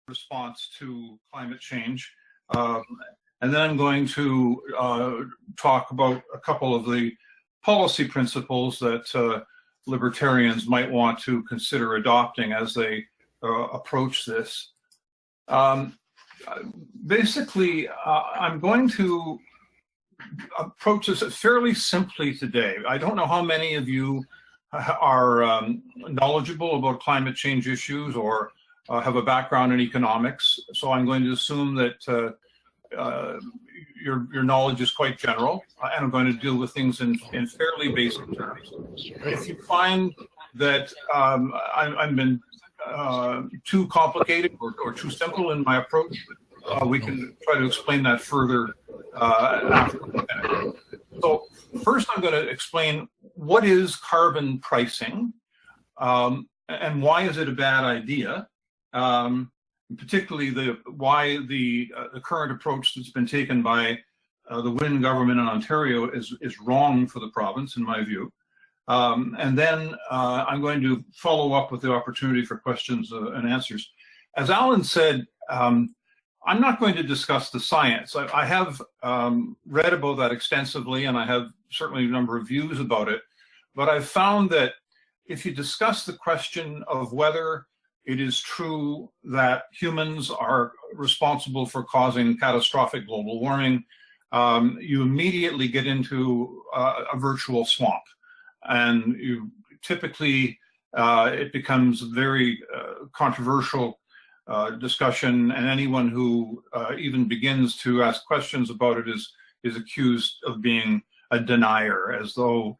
response to climate change. And then I'm going to talk about a couple of the policy principles that libertarians might want to consider adopting as they approach this. Basically, I'm going to approach this fairly simply today. I don't know how many of you are knowledgeable about climate change issues or have a background in economics. So I'm going to assume that your knowledge is quite general, and I'm going to deal with things in fairly basic terms. If you find that I've been too complicated or too simple in my approach, we can try to explain that further after. So first I'm going to explain what is carbon pricing and why is it a bad idea, particularly why the current approach that's been taken by the Wynne government in Ontario is wrong for the province, in my view. And then I'm going to follow up with the opportunity for questions and answers. As Alan said, I'm not going to discuss the science. I have read about that extensively, and I have certainly a number of views about it. But I've found that if you discuss the question of whether it is true that humans are responsible for causing catastrophic global warming, you immediately get into a virtual swamp. And you typically, it becomes very controversial discussion, and anyone who even begins to ask questions about it is accused of being a denier, as though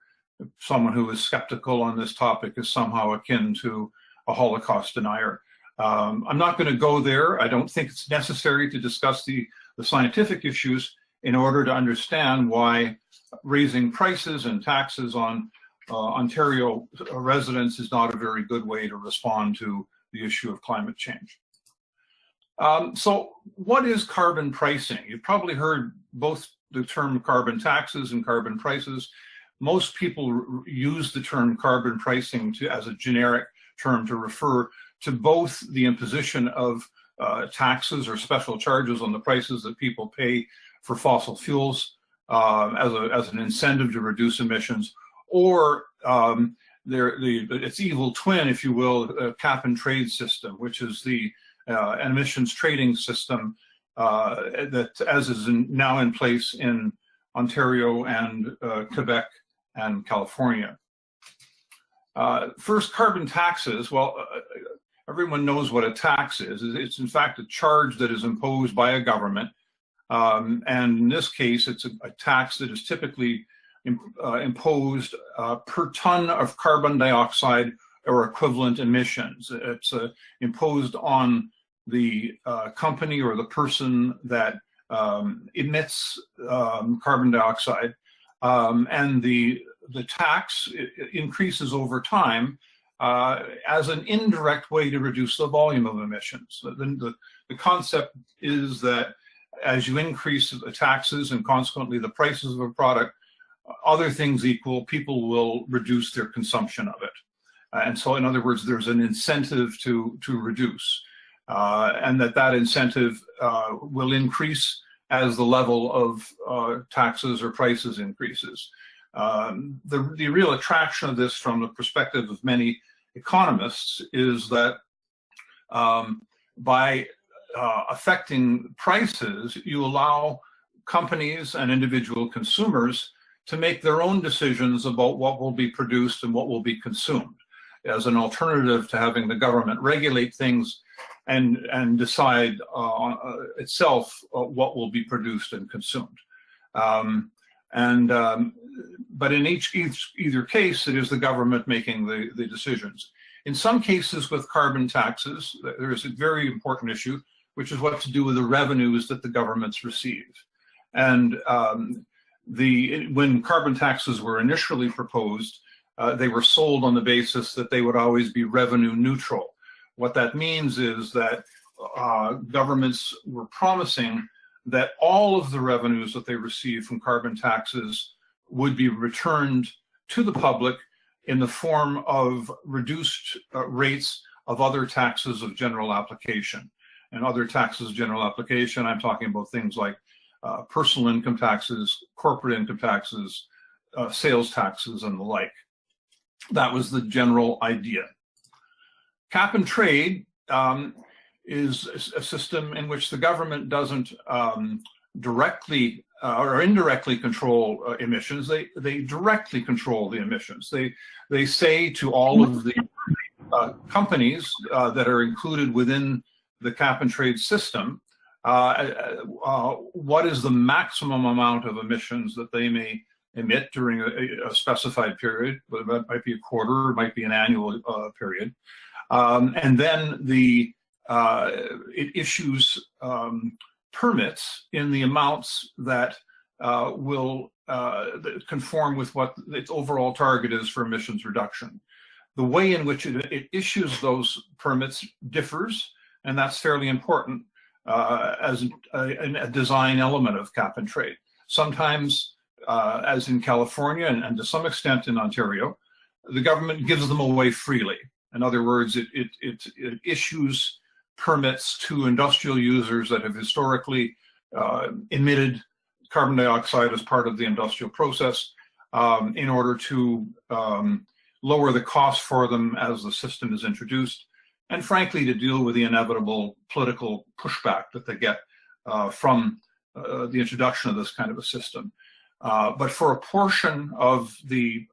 someone who is skeptical on this topic is somehow akin to a Holocaust denier. I'm not going to go there. I don't think it's necessary to discuss the scientific issues in order to understand why raising prices and taxes on Ontario residents is not a very good way to respond to the issue of climate change. So what is carbon pricing? You've probably heard both the term carbon taxes and carbon prices. Most people use the term carbon pricing as a generic term to refer to both the imposition of taxes or special charges on the prices that people pay for fossil fuels as an incentive to reduce emissions, or its evil twin, if you will, cap and trade system, which is the emissions trading system that as is now in place in Ontario and Quebec and California. First, carbon taxes. Well, everyone knows what a tax is. It's in fact a charge that is imposed by a government. And in this case, it's a tax that is typically imposed per ton of carbon dioxide or equivalent emissions. It's imposed on the company or the person that emits carbon dioxide, and the tax increases over time as an indirect way to reduce the volume of emissions. The concept is that as you increase the taxes and consequently the prices of a product, other things equal, people will reduce their consumption of it. And so, in other words, there's an incentive to reduce, and that incentive will increase as the level of taxes or prices increases. The real attraction of this from the perspective of many economists is that by affecting prices, you allow companies and individual consumers to make their own decisions about what will be produced and what will be consumed, as an alternative to having the government regulate things and decide itself what will be produced and consumed. But in either case, it is the government making the decisions. In some cases with carbon taxes, there is a very important issue, which is what to do with the revenues that the governments receive. And when carbon taxes were initially proposed, they were sold on the basis that they would always be revenue neutral. What that means is that governments were promising that all of the revenues that they receive from carbon taxes would be returned to the public in the form of reduced rates of other taxes of general application. and other taxes of general application. I'm talking about things like personal income taxes, corporate income taxes, sales taxes, and the like. That was the general idea. Cap and trade is a system in which the government doesn't directly or indirectly control emissions. They directly control the emissions. They say to all of the companies that are included within the cap and trade system what is the maximum amount of emissions that they may emit during a specified period. That might be a quarter, it might be an annual period. And then it issues permits in the amounts that will conform with what its overall target is for emissions reduction. The way in which it issues those permits differs, and that's fairly important as a design element of cap and trade. Sometimes, as in California and to some extent in Ontario, the government gives them away freely. In other words, it issues permits to industrial users that have historically emitted carbon dioxide as part of the industrial process in order to lower the cost for them as the system is introduced, and frankly to deal with the inevitable political pushback that they get from the introduction of this kind of a system. But for a portion of the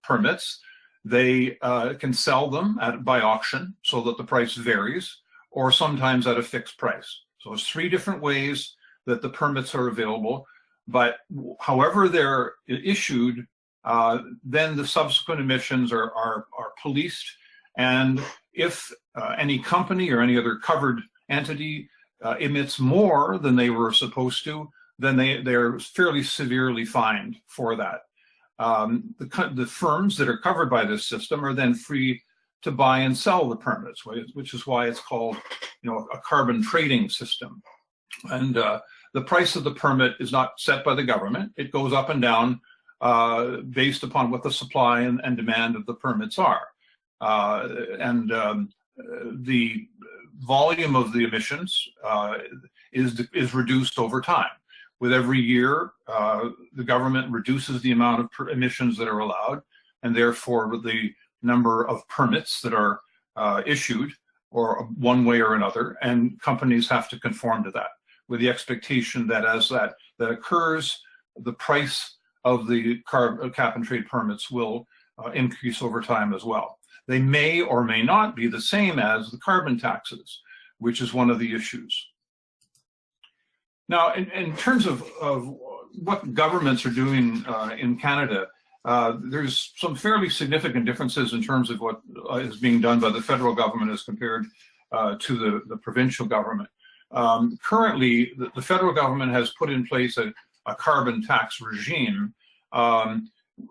permits, they can sell them by auction so that the price varies, or sometimes at a fixed price. So there's three different ways that the permits are available, but however they're issued, then the subsequent emissions are policed, and if any company or any other covered entity emits more than they were supposed to, then they're fairly severely fined for that. The firms that are covered by this system are then free to buy and sell the permits, which is why it's called, a carbon trading system. And the price of the permit is not set by the government. It goes up and down based upon what the supply and demand of the permits are. The volume of the emissions is reduced over time. With every year, the government reduces the amount of emissions that are allowed, and therefore the number of permits that are issued, or one way or another, and companies have to conform to that, with the expectation that as that occurs, the price of the cap and trade permits will increase over time as well. They may or may not be the same as the carbon taxes, which is one of the issues. Now, in terms of what governments are doing in Canada, there's some fairly significant differences in terms of what is being done by the federal government as compared to the provincial government. Currently, the federal government has put in place a carbon tax regime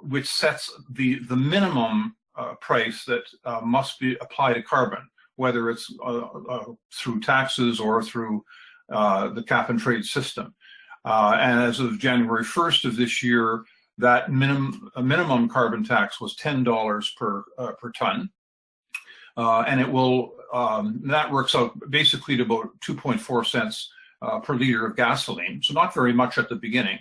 which sets the minimum price that must be applied to carbon, whether it's through taxes or through the cap and trade system. And as of January 1st of this year, that minimum carbon tax was $10 per ton. And it will, that works out basically to about 2.4 cents per liter of gasoline. So not very much at the beginning,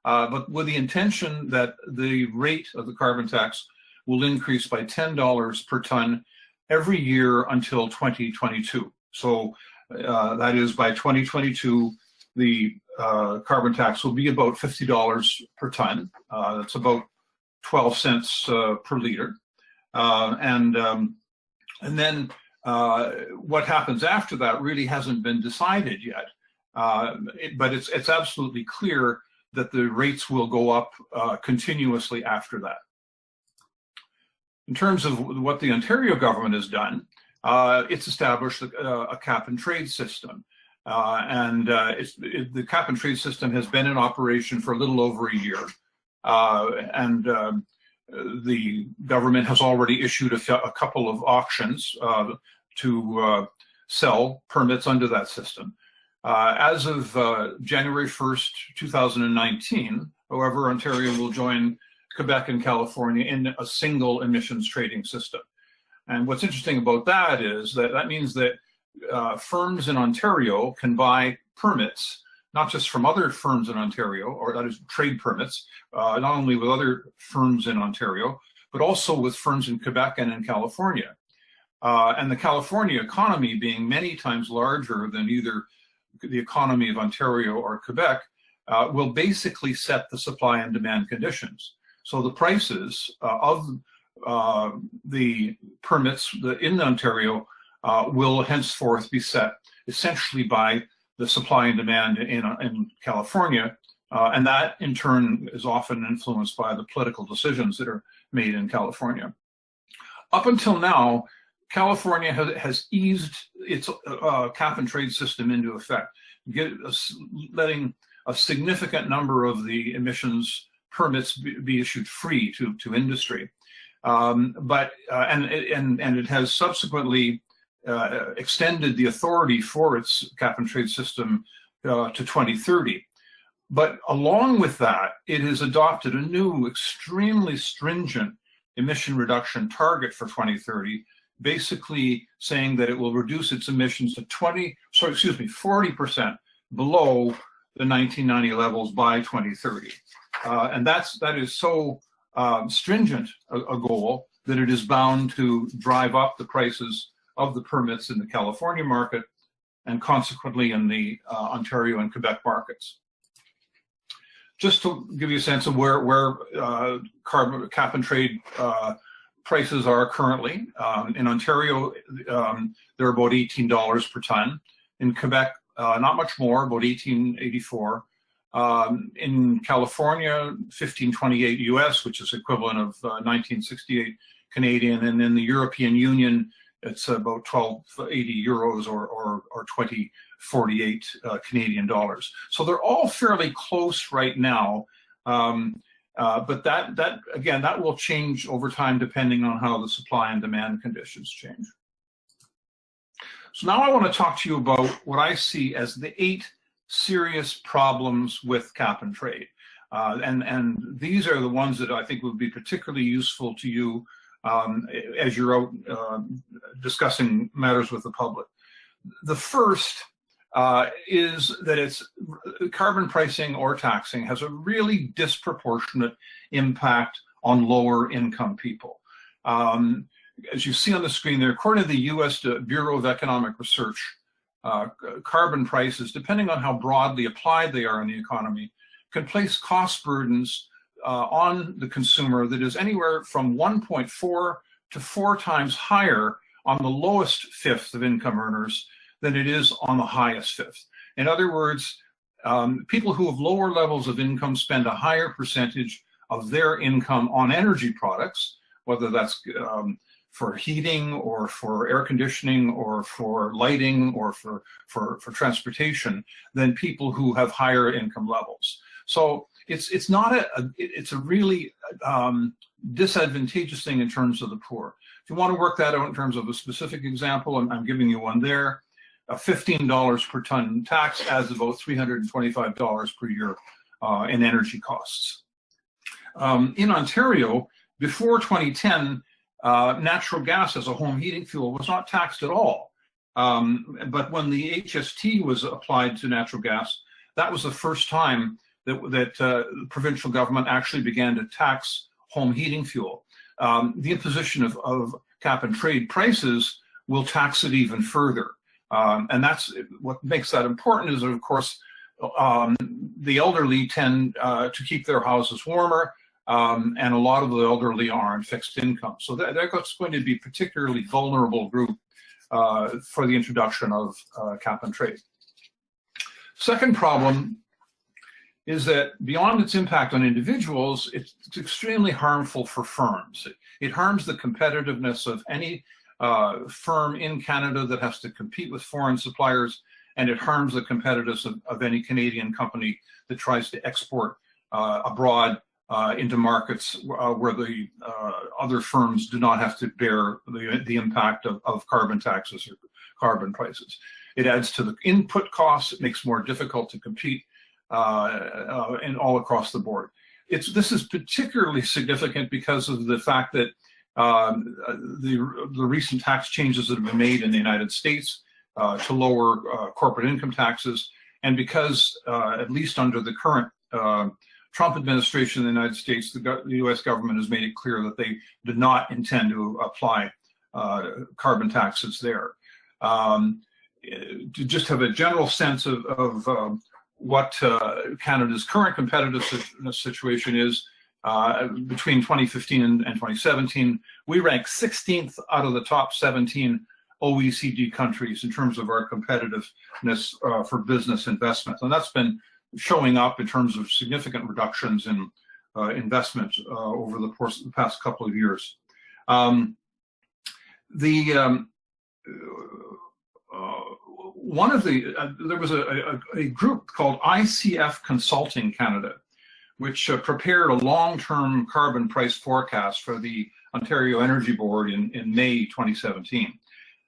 but with the intention that the rate of the carbon tax will increase by $10 per ton every year until 2022. So that is, by 2022, the carbon tax will be about $50 per ton. That's about 12 cents per liter. And then what happens after that really hasn't been decided yet. But it's absolutely clear that the rates will go up continuously after that. In terms of what the Ontario government has done, it's established a cap and trade system. The cap and trade system has been in operation for a little over a year. The government has already issued a couple of auctions to sell permits under that system. As of January 1st, 2019, however, Ontario will join Quebec and California in a single emissions trading system. And what's interesting about that is that means that firms in Ontario can buy permits, not just from other firms in Ontario, or that is trade permits, not only with other firms in Ontario, but also with firms in Quebec and in California. And the California economy being many times larger than either the economy of Ontario or Quebec, will basically set the supply and demand conditions. So the prices of the permits in Ontario will henceforth be set essentially by the supply and demand in California, and that in turn is often influenced by the political decisions that are made in California. Up until now, California has eased its cap and trade system into effect, letting a significant number of the emissions permits be issued free to industry. And it has subsequently extended the authority for its cap and trade system to 2030. But along with that, it has adopted a new, extremely stringent emission reduction target for 2030, basically saying that it will reduce its emissions to 40% below the 1990 levels by 2030. And that is so stringent a goal that it is bound to drive up the prices of the permits in the California market and consequently in the Ontario and Quebec markets. Just to give you a sense of where carbon cap and trade prices are currently, in Ontario, they're about $18 per ton. In Quebec, not much more, about $18.84. In California, $15.28 US, which is equivalent of 1968 Canadian, and in the European Union, it's about 12.80 euros or 20.48 Canadian dollars. So they're all fairly close right now, but that again, that will change over time depending on how the supply and demand conditions change. So now I want to talk to you about what I see as the 8 serious problems with cap and trade. And these are the ones that I think would be particularly useful to you as you're out discussing matters with the public. The first is that it's carbon pricing or taxing has a really disproportionate impact on lower income people. As you see on the screen there, according to the U.S. Bureau of Economic Research, carbon prices, depending on how broadly applied they are in the economy, can place cost burdens on the consumer that is anywhere from 1.4 to 4 times higher on the lowest fifth of income earners than it is on the highest fifth. In other words, people who have lower levels of income spend a higher percentage of their income on energy products, whether that's for heating or for air conditioning or for lighting or for transportation, than people who have higher income levels. So it's a really disadvantageous thing in terms of the poor. If you want to work that out in terms of a specific example, I'm giving you one there. $15 per ton tax adds about $325 per year in energy costs. In Ontario, before 2010, natural gas as a home heating fuel was not taxed at all. But when the HST was applied to natural gas, that was the first time that the provincial government actually began to tax home heating fuel. The imposition of cap and trade prices will tax it even further. And that's what makes that important is, of course, the elderly tend to keep their houses warmer, and a lot of the elderly are on fixed income. So that's going to be a particularly vulnerable group for the introduction of cap and trade. Second problem is that beyond its impact on individuals, it's extremely harmful for firms. It harms the competitiveness of any firm in Canada that has to compete with foreign suppliers, and it harms the competitiveness of any Canadian company that tries to export abroad into markets where the other firms do not have to bear the impact of carbon taxes or carbon prices. It adds to the input costs. It makes it more difficult to compete and all across the board. This is particularly significant because of the fact that the recent tax changes that have been made in the United States to lower corporate income taxes, and because, at least under the current Trump administration in the United States, the U.S. government has made it clear that they did not intend to apply carbon taxes there. To just have a general sense of what Canada's current competitiveness situation is, between 2015 and 2017, we rank 16th out of the top 17 OECD countries in terms of our competitiveness for business investment. And that's been showing up in terms of significant reductions in investment over the course of the past couple of years. There was a group called ICF Consulting Canada, which prepared a long-term carbon price forecast for the Ontario Energy Board in May 2017.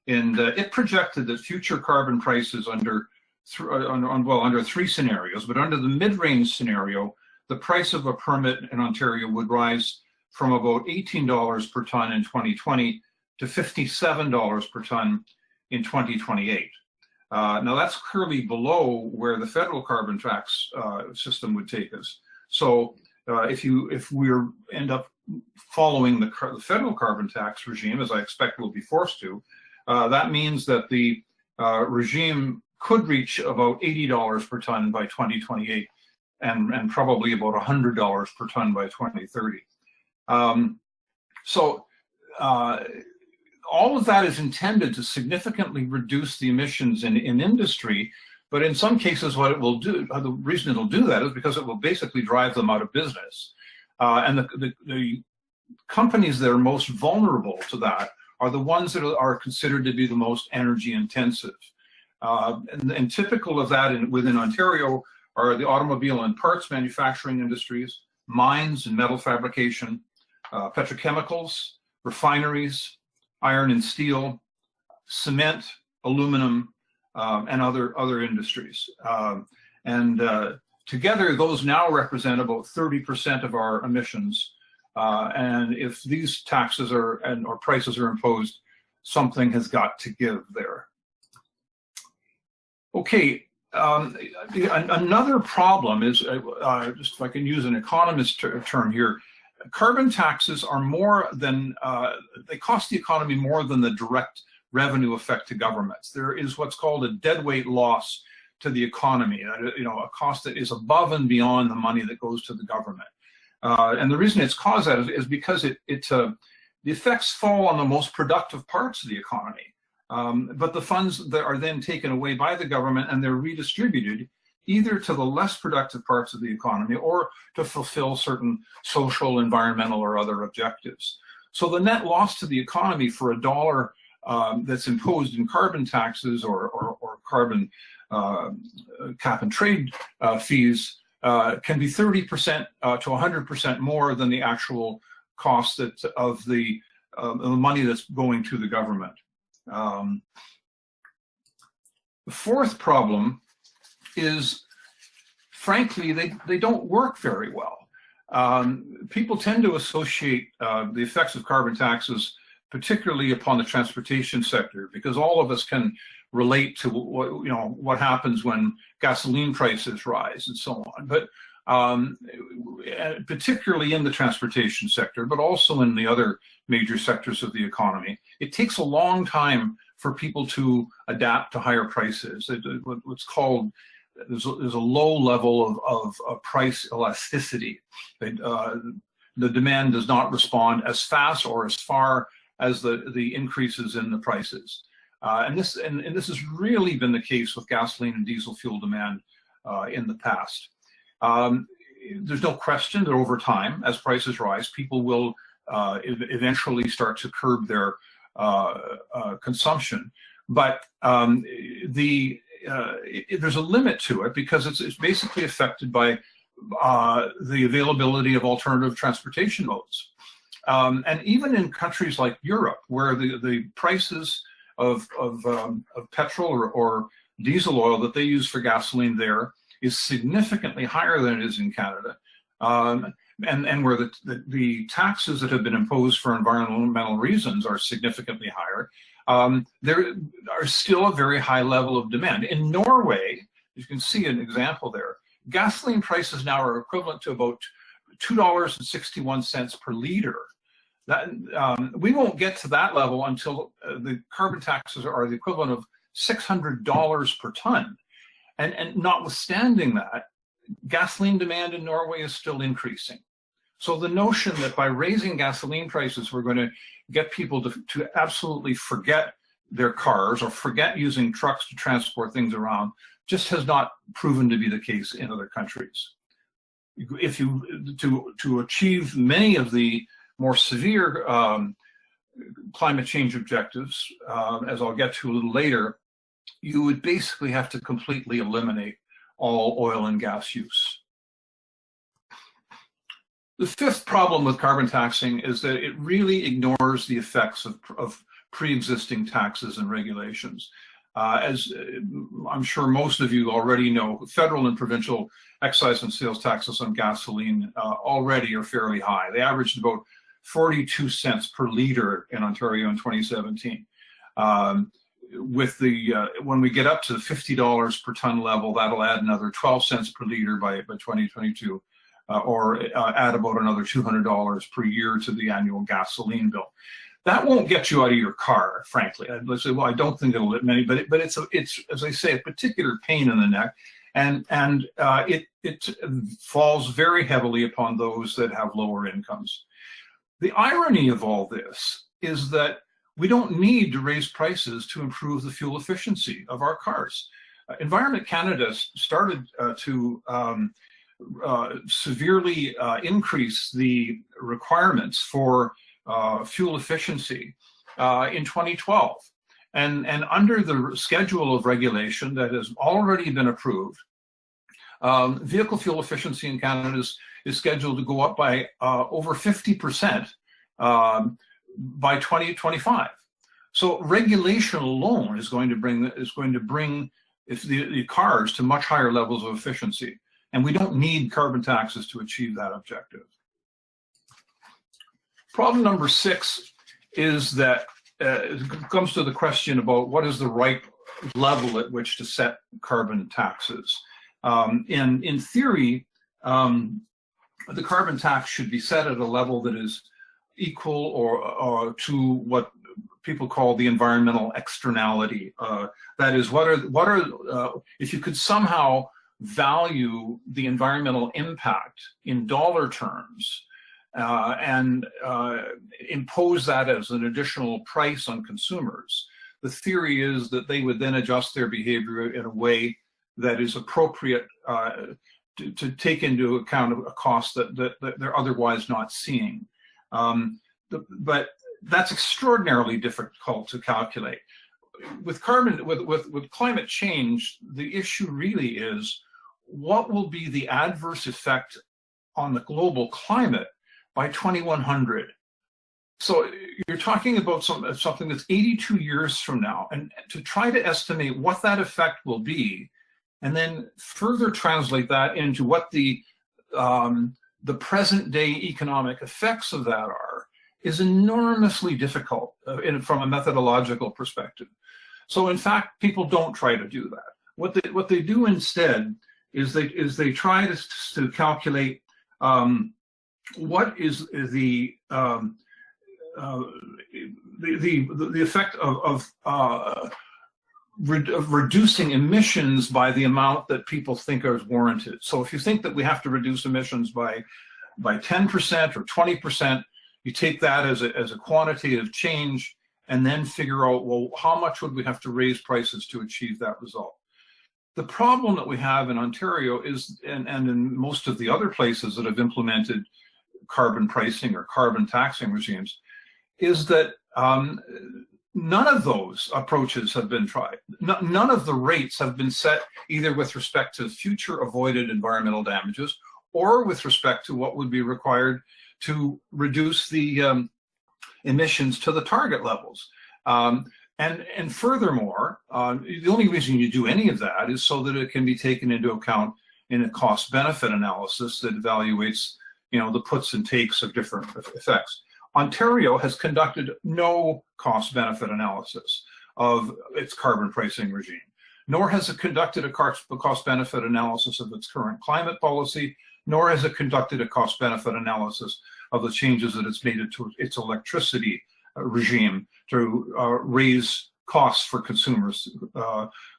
And it projected that future carbon prices under three scenarios, but under the mid-range scenario, the price of a permit in Ontario would rise from about $18 per ton in 2020 to $57 per ton in 2028. Now that's clearly below where the federal carbon tax system would take us. So if we end up following the federal carbon tax regime, as I expect we'll be forced to, that means that the regime could reach about $80 per ton by 2028, and probably about $100 per ton by 2030. All of that is intended to significantly reduce the emissions in industry, but in some cases what it will do, the reason it'll do that is because it will basically drive them out of business. And the companies that are most vulnerable to that are the ones that are considered to be the most energy intensive. And typical of that within Ontario are the automobile and parts manufacturing industries, mines and metal fabrication, petrochemicals, refineries, iron and steel, cement, aluminum, and other industries. Together, those now represent about 30% of our emissions. And if these taxes or prices are imposed, something has got to give there. Okay, another problem is, just if I can use an economist term here, carbon taxes are more than, they cost the economy more than the direct revenue effect to governments. There is what's called a deadweight loss to the economy, a cost that is above and beyond the money that goes to the government. And the reason it's caused that is because the effects fall on the most productive parts of the economy. But the funds that are then taken away by the government and they're redistributed either to the less productive parts of the economy or to fulfill certain social, environmental, or other objectives. So the net loss to the economy for a dollar that's imposed in carbon taxes or carbon cap and trade fees can be 30% to 100% more than the actual cost of the money that's going to the government. The fourth problem is, frankly, they don't work very well. People tend to associate the effects of carbon taxes, particularly upon the transportation sector, because all of us can relate to what happens when gasoline prices rise and so on. But particularly in the transportation sector, but also in the other major sectors of the economy, it takes a long time for people to adapt to higher prices. What's called, there's a low level of price elasticity. The demand does not respond as fast or as far as the increases in the prices. And this has really been the case with gasoline and diesel fuel demand in the past. There's no question that over time, as prices rise, people will eventually start to curb their consumption. But there's a limit to it because it's basically affected by the availability of alternative transportation modes. And even in countries like Europe, where the prices of petrol or diesel oil that they use for gasoline there is significantly higher than it is in Canada, and where the taxes that have been imposed for environmental reasons are significantly higher, there are still a very high level of demand. In Norway, you can see an example there, gasoline prices now are equivalent to about $2.61 per liter. That, we won't get to that level until the carbon taxes are the equivalent of $600 per ton. And notwithstanding that, gasoline demand in Norway is still increasing. So the notion that by raising gasoline prices, we're going to get people to absolutely forget their cars or forget using trucks to transport things around just has not proven to be the case in other countries. If to achieve many of the more severe climate change objectives, as I'll get to a little later, you would basically have to completely eliminate all oil and gas use. The fifth problem with carbon taxing is that it really ignores the effects of pre-existing taxes and regulations. As I'm sure most of you already know, federal and provincial excise and sales taxes on gasoline already are fairly high. They averaged about 42 cents per liter in Ontario in 2017. With the when we get up to the $50 per ton level, that'll add another 12 cents per liter by 2022, or add about another $200 per year to the annual gasoline bill. That won't get you out of your car, frankly. Let's say, well, I don't think it'll hit many, but it's as I say, a particular pain in the neck, and it falls very heavily upon those that have lower incomes. The irony of all this is that we don't need to raise prices to improve the fuel efficiency of our cars. Environment Canada started to severely increase the requirements for fuel efficiency in 2012. And under the schedule of regulation that has already been approved, vehicle fuel efficiency in Canada is scheduled to go up by over 50% by 2025. So regulation alone is going to bring the cars to much higher levels of efficiency, and we don't need carbon taxes to achieve that objective. Problem number 6 is that it comes to the question about what is the right level at which to set carbon taxes. In theory, the carbon tax should be set at a level that is equal or to what people call the environmental externality. That is, if you could somehow value the environmental impact in dollar terms and impose that as an additional price on consumers, the theory is that they would then adjust their behavior in a way that is appropriate to take into account a cost that they're otherwise not seeing. But that's extraordinarily difficult to calculate. With climate change, the issue really is what will be the adverse effect on the global climate by 2100. So you're talking about something that's 82 years from now, and to try to estimate what that effect will be, and then further translate that into what the present day economic effects of that are, is enormously difficult from a methodological perspective. So in fact, people don't try to do that. What they do instead is they try to calculate what is the effect of reducing emissions by the amount that people think is warranted. So if you think that we have to reduce emissions by 10% or 20%, you take that as a quantitative change and then figure out, well, how much would we have to raise prices to achieve that result? The problem that we have in Ontario is, and in most of the other places that have implemented carbon pricing or carbon taxing regimes, is that none of those approaches have been tried. None of the rates have been set either with respect to future avoided environmental damages or with respect to what would be required to reduce the emissions to the target levels. And furthermore, the only reason you do any of that is so that it can be taken into account in a cost-benefit analysis that evaluates, the puts and takes of different effects. Ontario has conducted no cost-benefit analysis of its carbon pricing regime, nor has it conducted a cost-benefit analysis of its current climate policy, nor has it conducted a cost-benefit analysis of the changes that it's made to its electricity regime to raise costs for consumers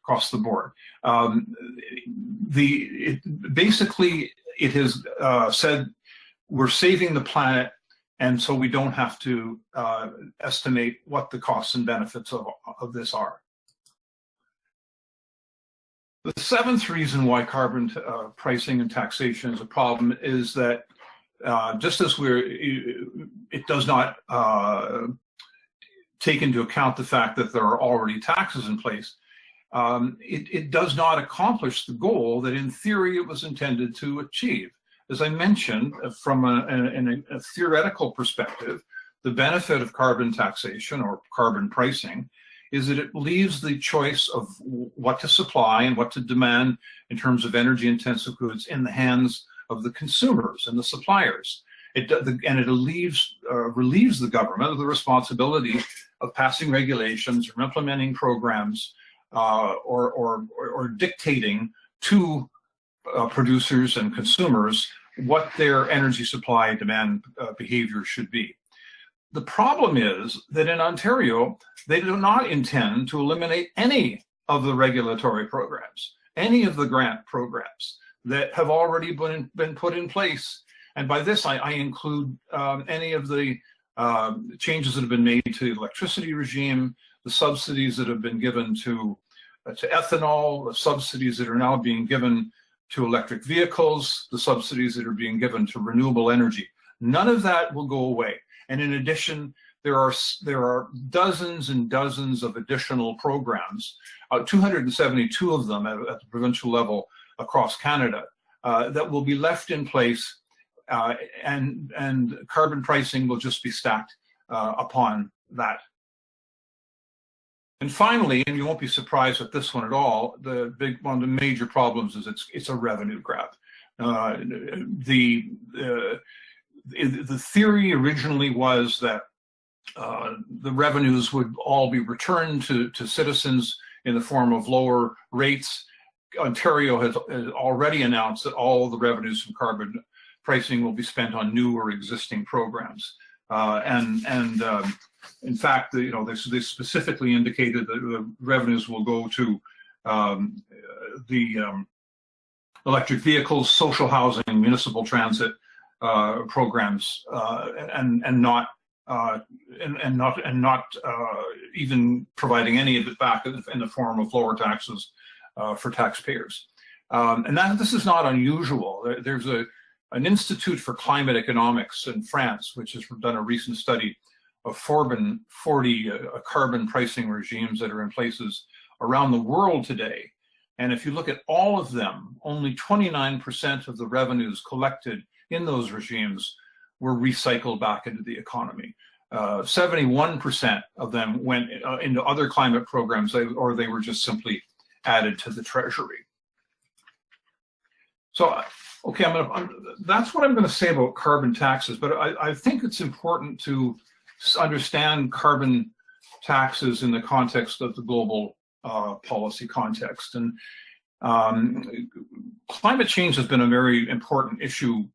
across the board. Basically, it has said we're saving the planet, and so we don't have to estimate what the costs and benefits of this are. The seventh reason why carbon pricing and taxation is a problem is that just as it does not take into account the fact that there are already taxes in place, it does not accomplish the goal that in theory it was intended to achieve. As I mentioned, from a theoretical perspective, the benefit of carbon taxation or carbon pricing is that it leaves the choice of what to supply and what to demand in terms of energy-intensive goods in the hands of the consumers and the suppliers. And it relieves the government of the responsibility of passing regulations or implementing programs or dictating to producers and consumers what their energy supply demand behavior should be. The problem is that in Ontario, they do not intend to eliminate any of the regulatory programs, any of the grant programs that have already been put in place. And by this, I include any of the changes that have been made to the electricity regime, the subsidies that have been given to ethanol, the subsidies that are now being given to electric vehicles, the subsidies that are being given to renewable energy. None of that will go away. And in addition, there are dozens and dozens of additional programs, 272 of them at the provincial level across Canada, that will be left in place, and carbon pricing will just be stacked upon that. And finally, and you won't be surprised at this one at all, one of the major problems is it's a revenue grab. The theory originally was that the revenues would all be returned to citizens in the form of lower rates. Ontario has already announced that all the revenues from carbon pricing will be spent on new or existing programs. In fact, they specifically indicated that the revenues will go to the electric vehicles, social housing, municipal transit programs, and not even providing any of it back in the form of lower taxes for taxpayers. And this is not unusual. There's an Institute for Climate Economics in France, which has done a recent study of 40 carbon pricing regimes that are in places around the world today. And if you look at all of them, only 29% of the revenues collected in those regimes were recycled back into the economy. 71% of them went into other climate programs, or they were just simply added to the treasury. So, okay, that's what I'm going to say about carbon taxes, but I think it's important to understand carbon taxes in the context of the global policy context. And climate change has been a very important issue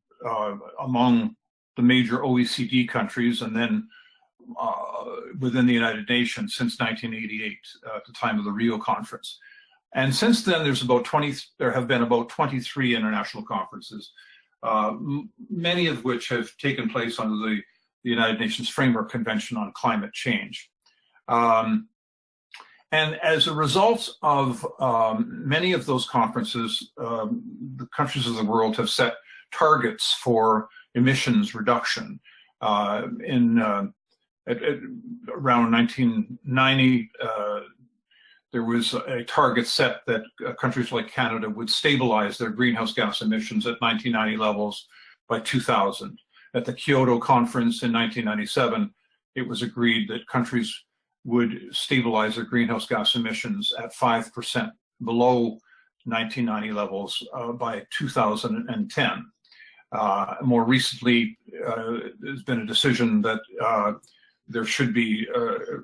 among the major OECD countries, and then within the United Nations since 1988, at the time of the Rio Conference. And since then, there have been about 23 international conferences, many of which have taken place under the United Nations Framework Convention on Climate Change. And as a result of many of those conferences, the countries of the world have set targets for emissions reduction. Around 1990, there was a target set that countries like Canada would stabilize their greenhouse gas emissions at 1990 levels by 2000. At the Kyoto Conference in 1997, it was agreed that countries would stabilize their greenhouse gas emissions at 5% below 1990 levels by 2010. More recently, there's been a decision that there should be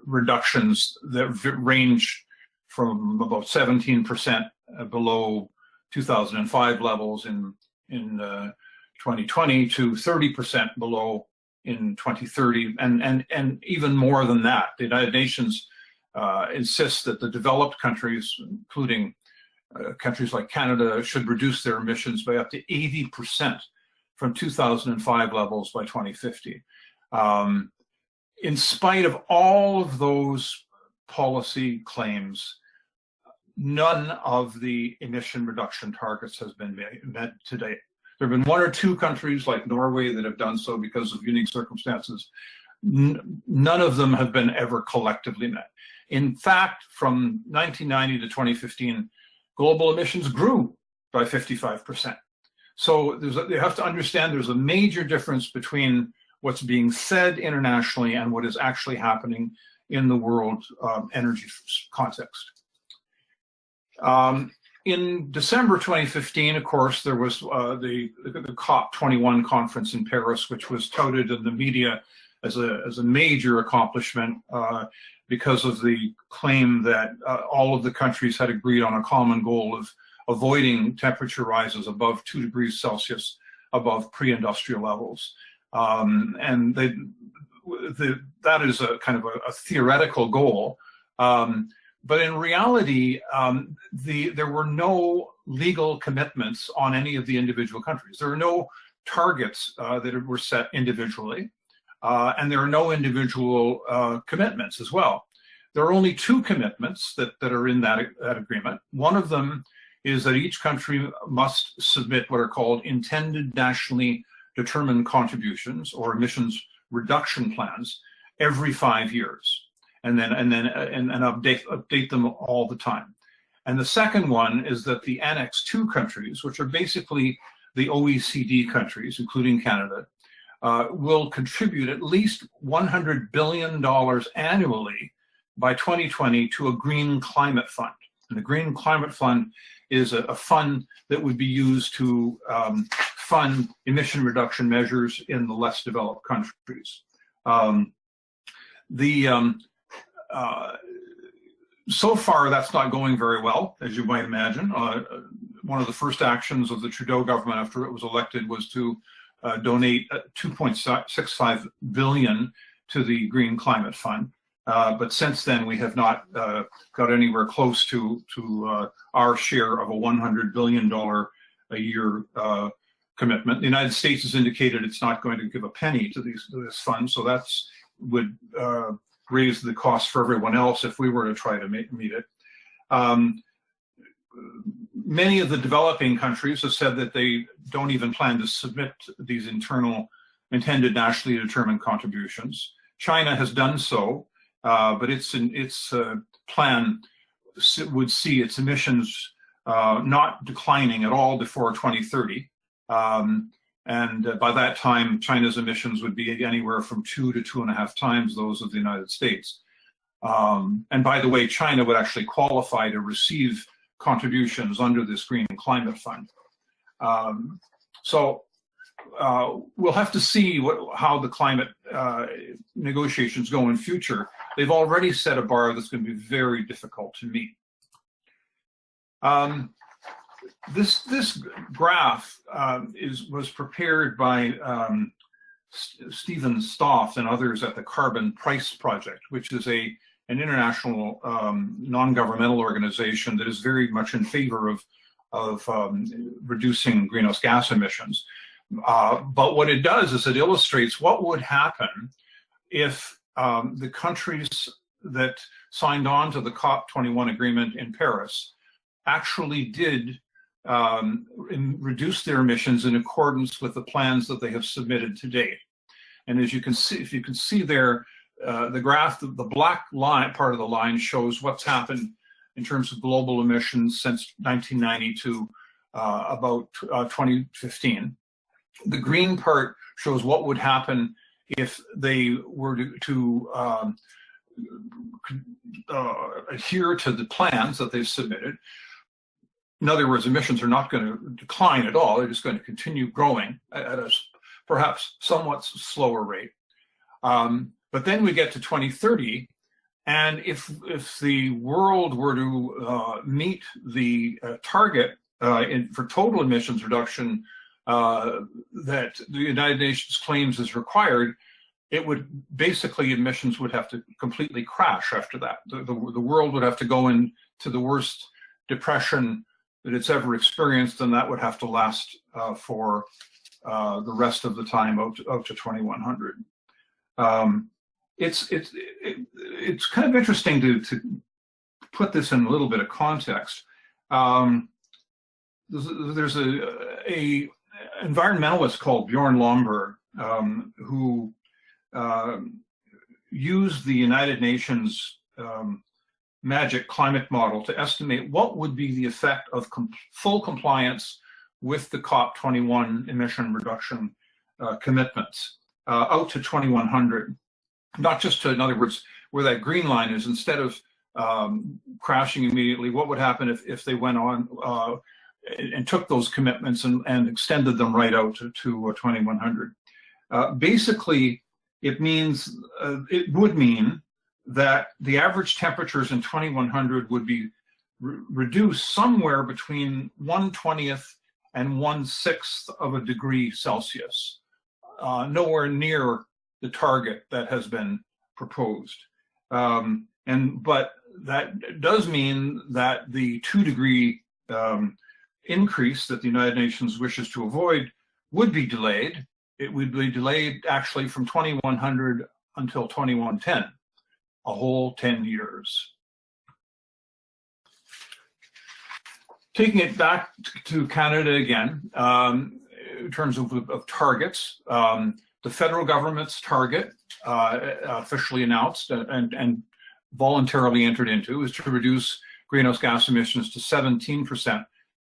reductions that range from about 17% below 2005 levels in 2020 to 30% below in 2030, and even more than that. The United Nations insists that the developed countries, including countries like Canada, should reduce their emissions by up to 80% from 2005 levels by 2050. In spite of all of those policy claims, none of the emission reduction targets has been met to date. There have been one or two countries like Norway that have done so because of unique circumstances. None of them have been ever collectively met. In fact, from 1990 to 2015, global emissions grew by 55%. So you have to understand there's a major difference between what's being said internationally and what is actually happening in the world energy context. In December 2015, of course, there was the COP21 conference in Paris, which was touted in the media as a major accomplishment because of the claim that all of the countries had agreed on a common goal of avoiding temperature rises above 2 degrees Celsius above pre-industrial levels. And that is a kind of a theoretical goal. But in reality, there were no legal commitments on any of the individual countries. There are no targets that were set individually, and there are no individual commitments as well. There are only two commitments that are in that agreement. One of them is that each country must submit what are called intended nationally determined contributions or emissions reduction plans every 5 years. And update them all the time. And the second one is that the Annex II countries, which are basically the OECD countries, including Canada, will contribute at least $100 billion annually by 2020 to a green climate fund. And the Green Climate Fund is a fund that would be used to fund emission reduction measures in the less developed countries. So far, that's not going very well, as you might imagine. One of the first actions of the Trudeau government after it was elected was to donate $2.65 billion to the Green Climate Fund. But since then, we have not got anywhere close to our share of a $100 billion a year commitment. The United States has indicated it's not going to give a penny to this fund, so that would raise the cost for everyone else if we were to try to meet it. Many of the developing countries have said that they don't even plan to submit these internal intended nationally determined contributions. China has done so, but its plan would see its emissions not declining at all before 2030. And by that time, China's emissions would be anywhere from 2 to 2.5 times those of the United States. And by the way, China would actually qualify to receive contributions under this Green Climate Fund. So we'll have to see how the climate negotiations go in future. They've already set a bar that's going to be very difficult to meet. This graph was prepared by Stephen Stoff and others at the Carbon Price Project, which is an international non-governmental organization that is very much in favor of reducing greenhouse gas emissions. But what it does is it illustrates what would happen if the countries that signed on to the COP21 agreement in Paris actually did reduce their emissions in accordance with the plans that they have submitted to date. And as you can see, if you can see there, the graph, the black line part of the line shows what's happened in terms of global emissions since 1990 to about 2015. The green part shows what would happen if they were to adhere to the plans that they've submitted. In other words, emissions are not going to decline at all. They're just going to continue growing at a perhaps somewhat slower rate. But then we get to 2030, and if the world were to meet the target for total emissions reduction that the United Nations claims is required, it would basically, emissions would have to completely crash after that. The world would have to go into the worst depression that it's ever experienced, and that would have to last for the rest of the time out to 2100. It's kind of interesting to put this in a little bit of context. There's a environmentalist called Bjorn Lomborg who used the United Nations magic climate model to estimate what would be the effect of full compliance with the COP21 emission reduction commitments out to 2100. Not just to, in other words, where that green line is, instead of crashing immediately, what would happen if they went on and took those commitments and extended them right out to 2100. Basically, it would mean that the average temperatures in 2100 would be reduced somewhere between 1/20th and 1/6th of a degree Celsius, nowhere near the target that has been proposed. But that does mean that the 2-degree increase that the United Nations wishes to avoid would be delayed. It would be delayed actually from 2100 until 2110, a whole 10 years. Taking it back to Canada again, in terms of targets, the federal government's target, officially announced and voluntarily entered into, is to reduce greenhouse gas emissions to 17%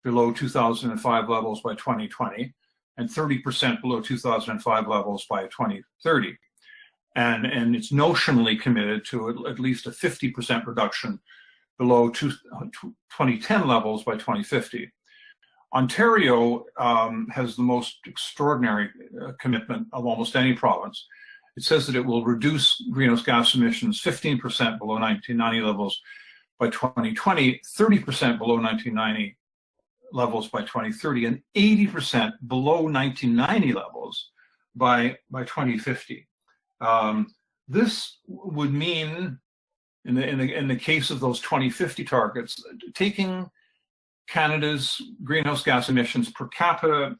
below 2005 levels by 2020 and 30% below 2005 levels by 2030. And it's notionally committed to at least a 50% reduction below 2010 levels by 2050. Ontario has the most extraordinary commitment of almost any province. It says that it will reduce greenhouse gas emissions 15% below 1990 levels by 2020, 30% below 1990 levels by 2030, and 80% below 1990 levels by 2050. This would mean, in the case of those 2050 targets, taking Canada's greenhouse gas emissions per capita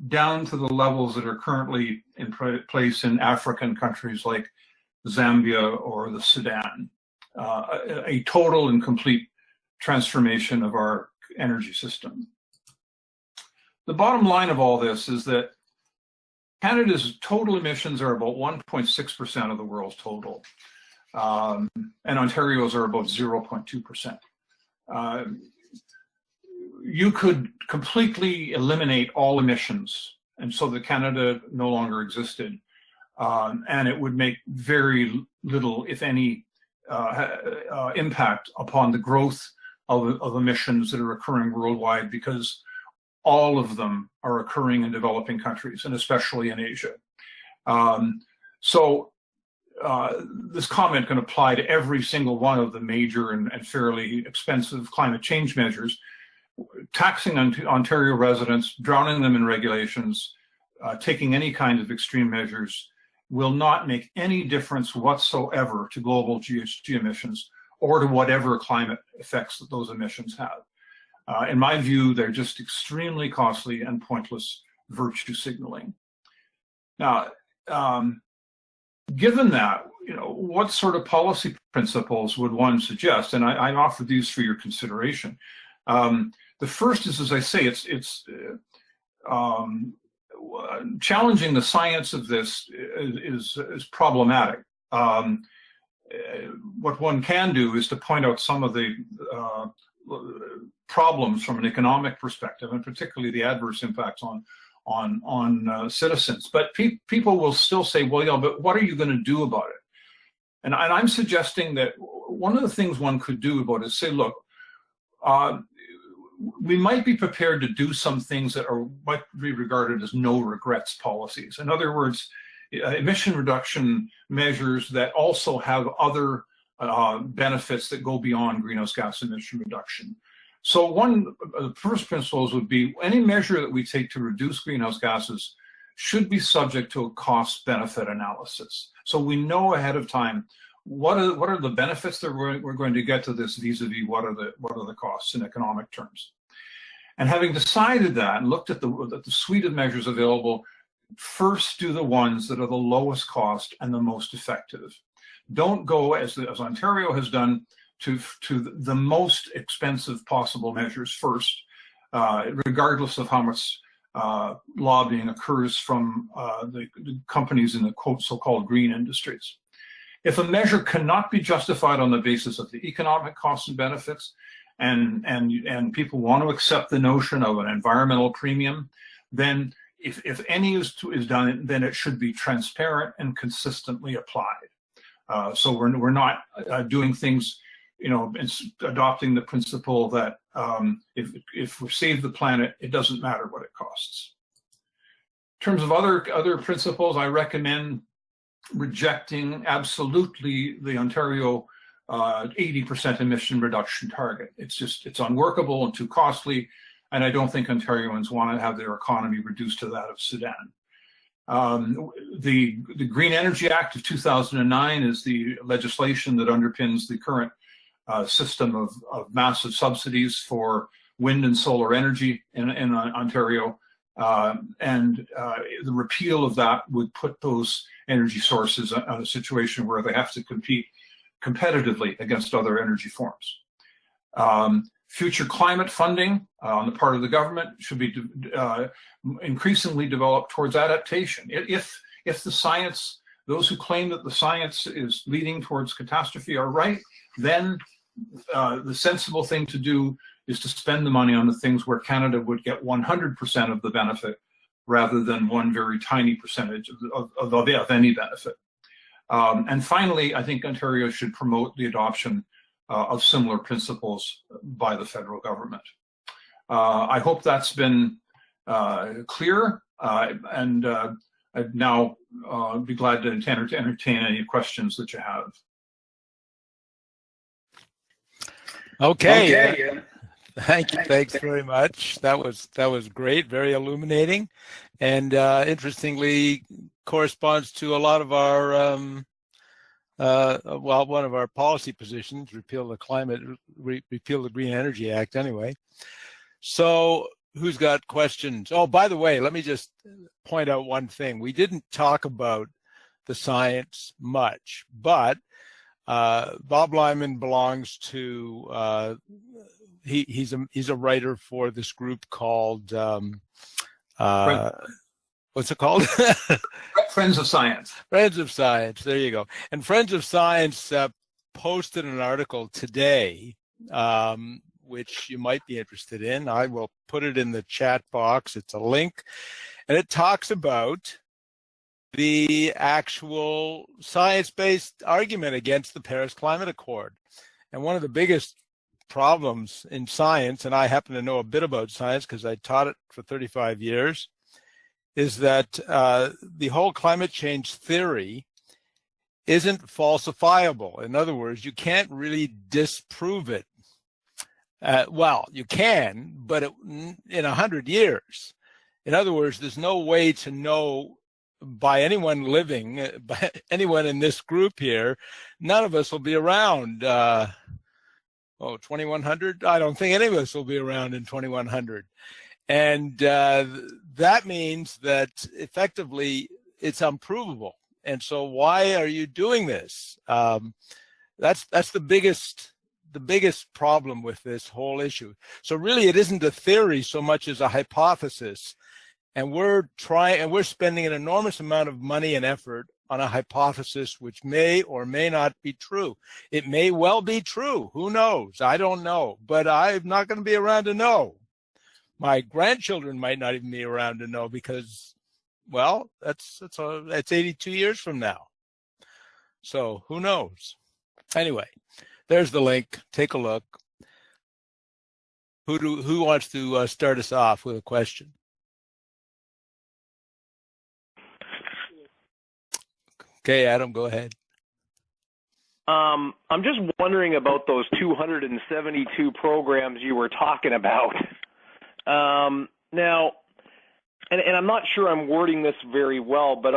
down to the levels that are currently in place in African countries like Zambia or the Sudan. A total and complete transformation of our energy system. The bottom line of all this is that Canada's total emissions are about 1.6% of the world's total, and Ontario's are about 0.2%. You could completely eliminate all emissions, and so that Canada no longer existed, and it would make very little, if any, impact upon the growth of emissions that are occurring worldwide, because all of them are occurring in developing countries, and especially in Asia. This comment can apply to every single one of the major and fairly expensive climate change measures. Taxing Ontario residents, drowning them in regulations, taking any kind of extreme measures will not make any difference whatsoever to global GHG emissions or to whatever climate effects that those emissions have. In my view, they're just extremely costly and pointless virtue signaling. Now, given that, what sort of policy principles would one suggest? And I offer these for your consideration. The first is, as I say, it's challenging the science of this is problematic. What one can do is to point out some of the problems from an economic perspective, and particularly the adverse impacts on citizens. But people will still say, well, yeah, but what are you going to do about it? And I'm suggesting that one of the things one could do about it is say, look, we might be prepared to do some things that might be regarded as no regrets policies. In other words, emission reduction measures that also have other benefits that go beyond greenhouse gas emission reduction. So one of the first principles would be any measure that we take to reduce greenhouse gases should be subject to a cost-benefit analysis. So we know ahead of time what are the benefits that we're going to get to this vis-a-vis what are the costs in economic terms. And having decided that and looked at the suite of measures available, first do the ones that are the lowest cost and the most effective. Don't go, as Ontario has done, to the most expensive possible measures first, regardless of how much lobbying occurs from the companies in the quote so-called green industries. If a measure cannot be justified on the basis of the economic costs and benefits, and people want to accept the notion of an environmental premium, then if any is done, then it should be transparent and consistently applied. So we're not doing things, adopting the principle that if we save the planet, it doesn't matter what it costs. In terms of other principles, I recommend rejecting absolutely the Ontario 80% emission reduction target. It's unworkable and too costly, and I don't think Ontarians want to have their economy reduced to that of Sudan. The Green Energy Act of 2009 is the legislation that underpins the current system of massive subsidies for wind and solar energy in Ontario. And the repeal of that would put those energy sources in a situation where they have to compete competitively against other energy forms. Future climate funding on the part of the government should be increasingly developed towards adaptation. If the science, those who claim that the science is leading towards catastrophe are right, then the sensible thing to do is to spend the money on the things where Canada would get 100% of the benefit rather than one very tiny percentage of any benefit. And finally, I think Ontario should promote the adoption of similar principles by the federal government. I hope that's been clear, and I'd now be glad to entertain any questions that you have. Okay. Thanks very much. That was great, very illuminating, and interestingly corresponds to a lot of our one of our policy positions: repeal the Green Energy Act. Anyway, so who's got questions? Oh, by the way, let me just point out one thing. We didn't talk about the science much, but Bob Lyman belongs to. He's a writer for this group called what's it called? Friends of Science. Friends of Science. There you go. And Friends of Science posted an article today, which you might be interested in. I will put it in the chat box. It's a link, and it talks about the actual science-based argument against the Paris Climate Accord. And one of the biggest problems in science, and I happen to know a bit about science because I taught it for 35 years, is that the whole climate change theory isn't falsifiable. In other words, you can't really disprove it. Well, you can, but in 100 years. In other words, there's no way to know by anyone living, by anyone in this group here, none of us will be around. 2100? I don't think any of us will be around in 2100. And that means that effectively it's unprovable. And so why are you doing this? That's the biggest problem with this whole issue. So really it isn't a theory so much as a hypothesis. And we're spending an enormous amount of money and effort on a hypothesis which may or may not be true. It may well be true. Who knows? I don't know. But I'm not going to be around to know. My grandchildren might not even be around to know because, well, that's 82 years from now. So who knows? Anyway, there's the link. Take a look. Who wants to start us off with a question? Okay, Adam, go ahead. I'm just wondering about those 272 programs you were talking about. Now, and I'm not sure I'm wording this very well, but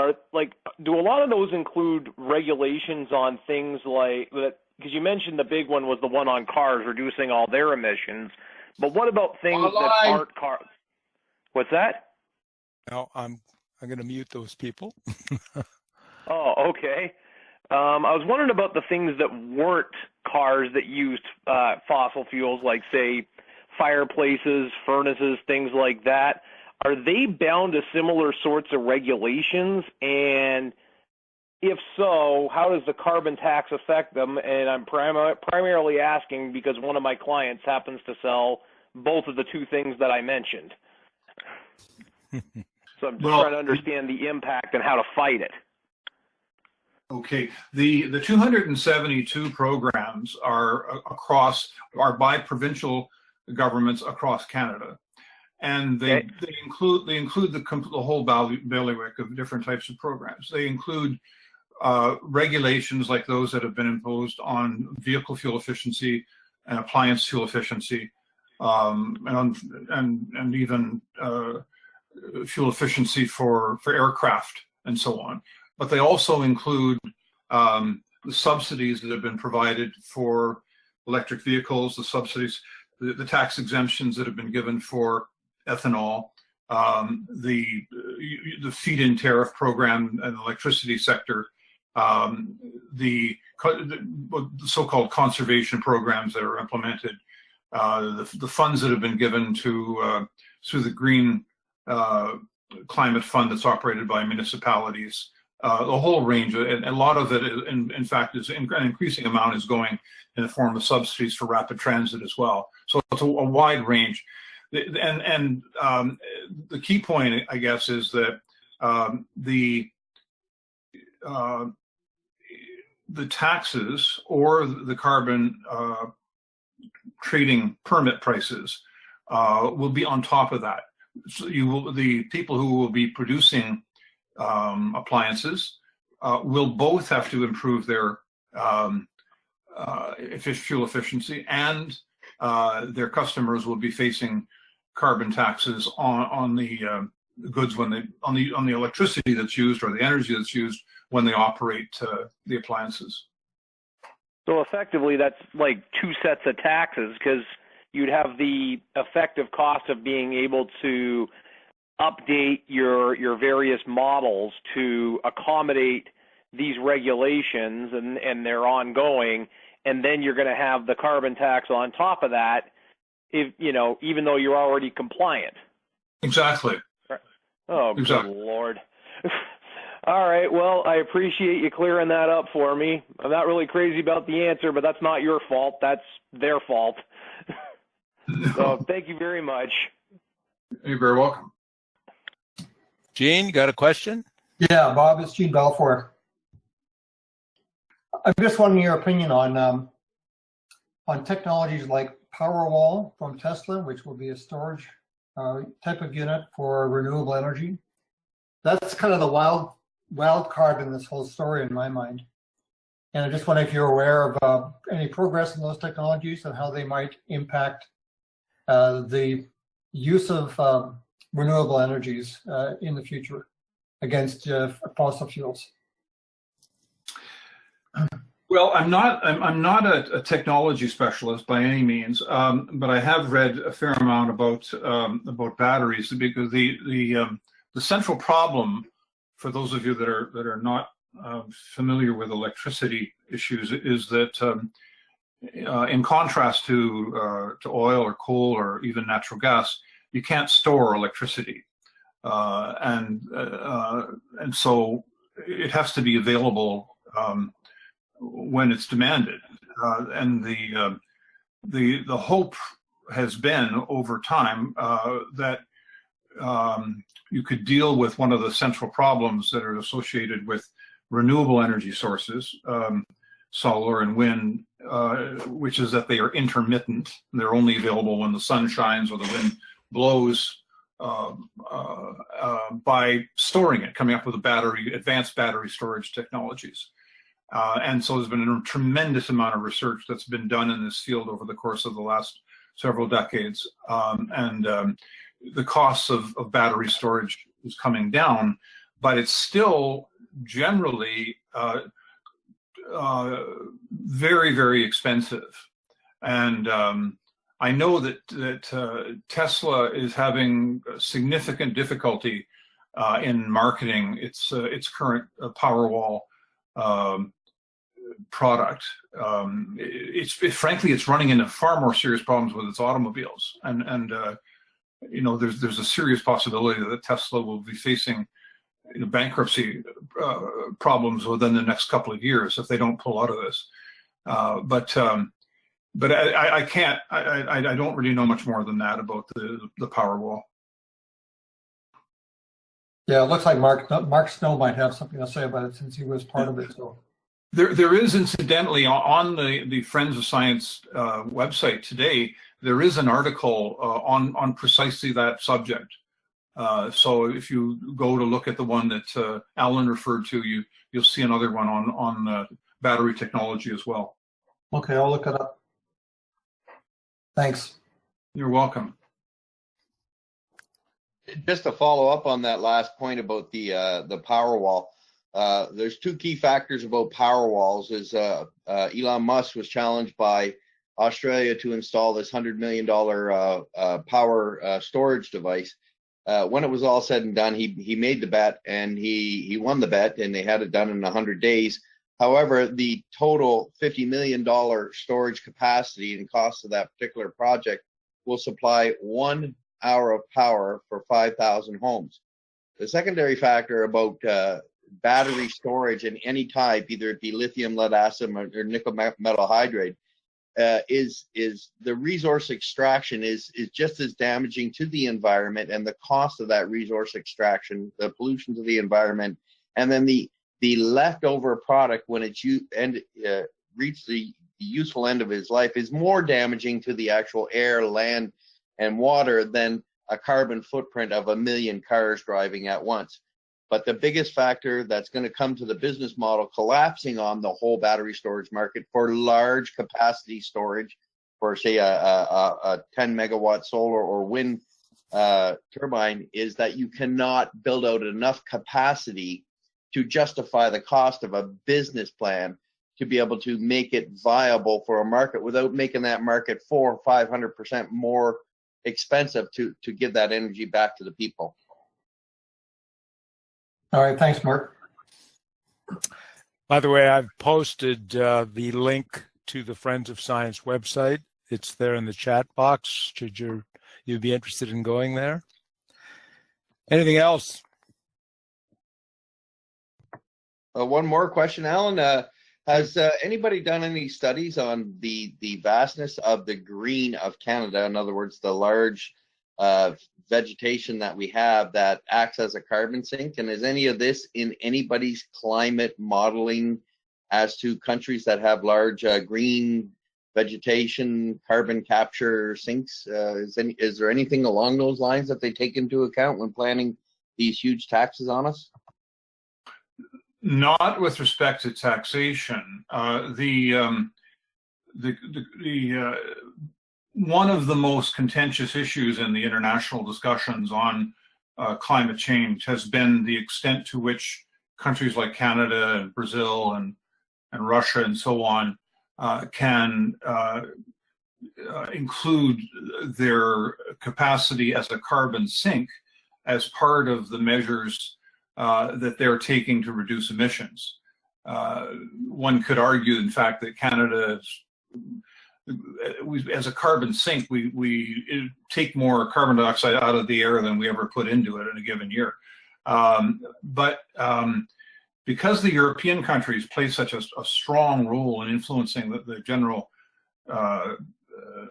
do a lot of those include regulations on things like that? Because you mentioned the big one was the one on cars, reducing all their emissions. But what about things that aren't cars? What's that? No, I'm going to mute those people. Oh, okay. I was wondering about the things that weren't cars that used fossil fuels, like, say, fireplaces, furnaces, things like that. Are they bound to similar sorts of regulations? And if so, how does the carbon tax affect them? And I'm primarily asking because one of my clients happens to sell both of the two things that I mentioned. So I'm just trying to understand the impact and how to fight it. Okay, the 272 programs are by provincial governments across Canada, and they include the whole bailiwick of different types of programs. They include regulations like those that have been imposed on vehicle fuel efficiency and appliance fuel efficiency, and even fuel efficiency for aircraft and so on. But they also include the subsidies that have been provided for electric vehicles, the subsidies, the tax exemptions that have been given for ethanol, the feed-in tariff program in the electricity sector, the so-called conservation programs that are implemented, the funds that have been given to through the Green Climate Fund that's operated by municipalities. The whole range, and a lot of it, in fact, is an increasing amount is going in the form of subsidies for rapid transit as well. So it's a wide range. And the key point, I guess, is that the taxes or the carbon trading permit prices will be on top of that. So the people who will be producing appliances will both have to improve their fuel efficiency, and their customers will be facing carbon taxes on the goods on the electricity that's used or the energy that's used when they operate the appliances. So effectively, that's like two sets of taxes, because you'd have the effective cost of being able to update your various models to accommodate these regulations, and they're ongoing, and then you're going to have the carbon tax on top of that, even though you're already compliant. Exactly. Oh, exactly. Good Lord. All right, well, I appreciate you clearing that up for me. I'm not really crazy about the answer, but that's not your fault. That's their fault. So thank you very much. You're very welcome. Gene, got a question? Yeah, Bob, it's Gene Balfour. I'm just wanting your opinion on technologies like Powerwall from Tesla, which will be a storage type of unit for renewable energy. That's kind of the wild card in this whole story in my mind. And I just wonder if you're aware of any progress in those technologies and how they might impact the use of renewable energies in the future against fossil fuels. Well, I'm not a technology specialist by any means, but I have read a fair amount about batteries, because the central problem for those of you that are not familiar with electricity issues is that in contrast to oil or coal or even natural gas, you can't store electricity, and so it has to be available when it's demanded. And the hope has been over time that you could deal with one of the central problems that are associated with renewable energy sources, solar and wind which is that they are intermittent. They're only available when the sun shines or the wind blows, by storing it, coming up with advanced battery storage technologies. And so there's been a tremendous amount of research that's been done in this field over the course of the last several decades. The costs of battery storage is coming down, but it's still generally very, very expensive. And I know that Tesla is having significant difficulty in marketing its current Powerwall product. Frankly, it's running into far more serious problems with its automobiles, and you know, there's a serious possibility that Tesla will be facing bankruptcy problems within the next couple of years if they don't pull out of this. But I can't. I don't really know much more than that about the Powerwall. Yeah, it looks like Mark Snow might have something to say about it since he was part of it. So there is, incidentally, on the Friends of Science website today, there is an article on precisely that subject. So if you go to look at the one that Alan referred to, you'll see another one on battery technology as well. Okay, I'll look it up. Thanks. You're welcome. Just to follow up on that last point about the Powerwall, there's two key factors about Powerwalls. Is Elon Musk was challenged by Australia to install this $100 million power storage device. When it was all said and done, he made the bet, and he won the bet, and they had it done in 100 days. However, the total $50 million storage capacity and cost of that particular project will supply 1 hour of power for 5,000 homes. The secondary factor about battery storage in any type, either it be lithium, lead acid, or nickel metal hydride, is the resource extraction is just as damaging to the environment, and the cost of that resource extraction, the pollution to the environment, and then the leftover product when it's reached the useful end of its life is more damaging to the actual air, land, and water than a carbon footprint of 1 million cars driving at once. But the biggest factor that's going to come to the business model collapsing on the whole battery storage market for large capacity storage, for say a 10 megawatt solar or wind turbine, is that you cannot build out enough capacity to justify the cost of a business plan to be able to make it viable for a market without making that market 400 or 500% more expensive to give that energy back to the people. all right, thanks, Mark. By the way, I've posted the link to the Friends of Science website. It's there in the chat box, should you be interested in going there. Anything else? One more question, Alan. Has anybody done any studies on the vastness of the green of Canada? In other words, the large vegetation that we have that acts as a carbon sink? And is any of this in anybody's climate modeling as to countries that have large green vegetation, carbon capture sinks? Is there anything along those lines that they take into account when planning these huge taxes on us? Not with respect to taxation. One of the most contentious issues in the international discussions on climate change has been the extent to which countries like Canada and Brazil and Russia and so on can include their capacity as a carbon sink as part of the measures that they're taking to reduce emissions. One could argue, in fact, that Canada, as a carbon sink, we take more carbon dioxide out of the air than we ever put into it in a given year. But because the European countries play such a strong role in influencing the general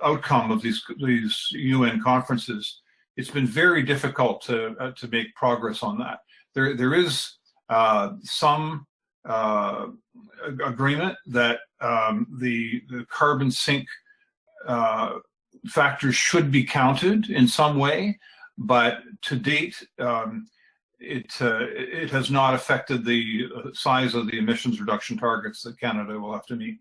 outcome of these UN conferences, it's been very difficult to make progress on that. There is some agreement that the carbon sink factors should be counted in some way, but to date, it has not affected the size of the emissions reduction targets that Canada will have to meet.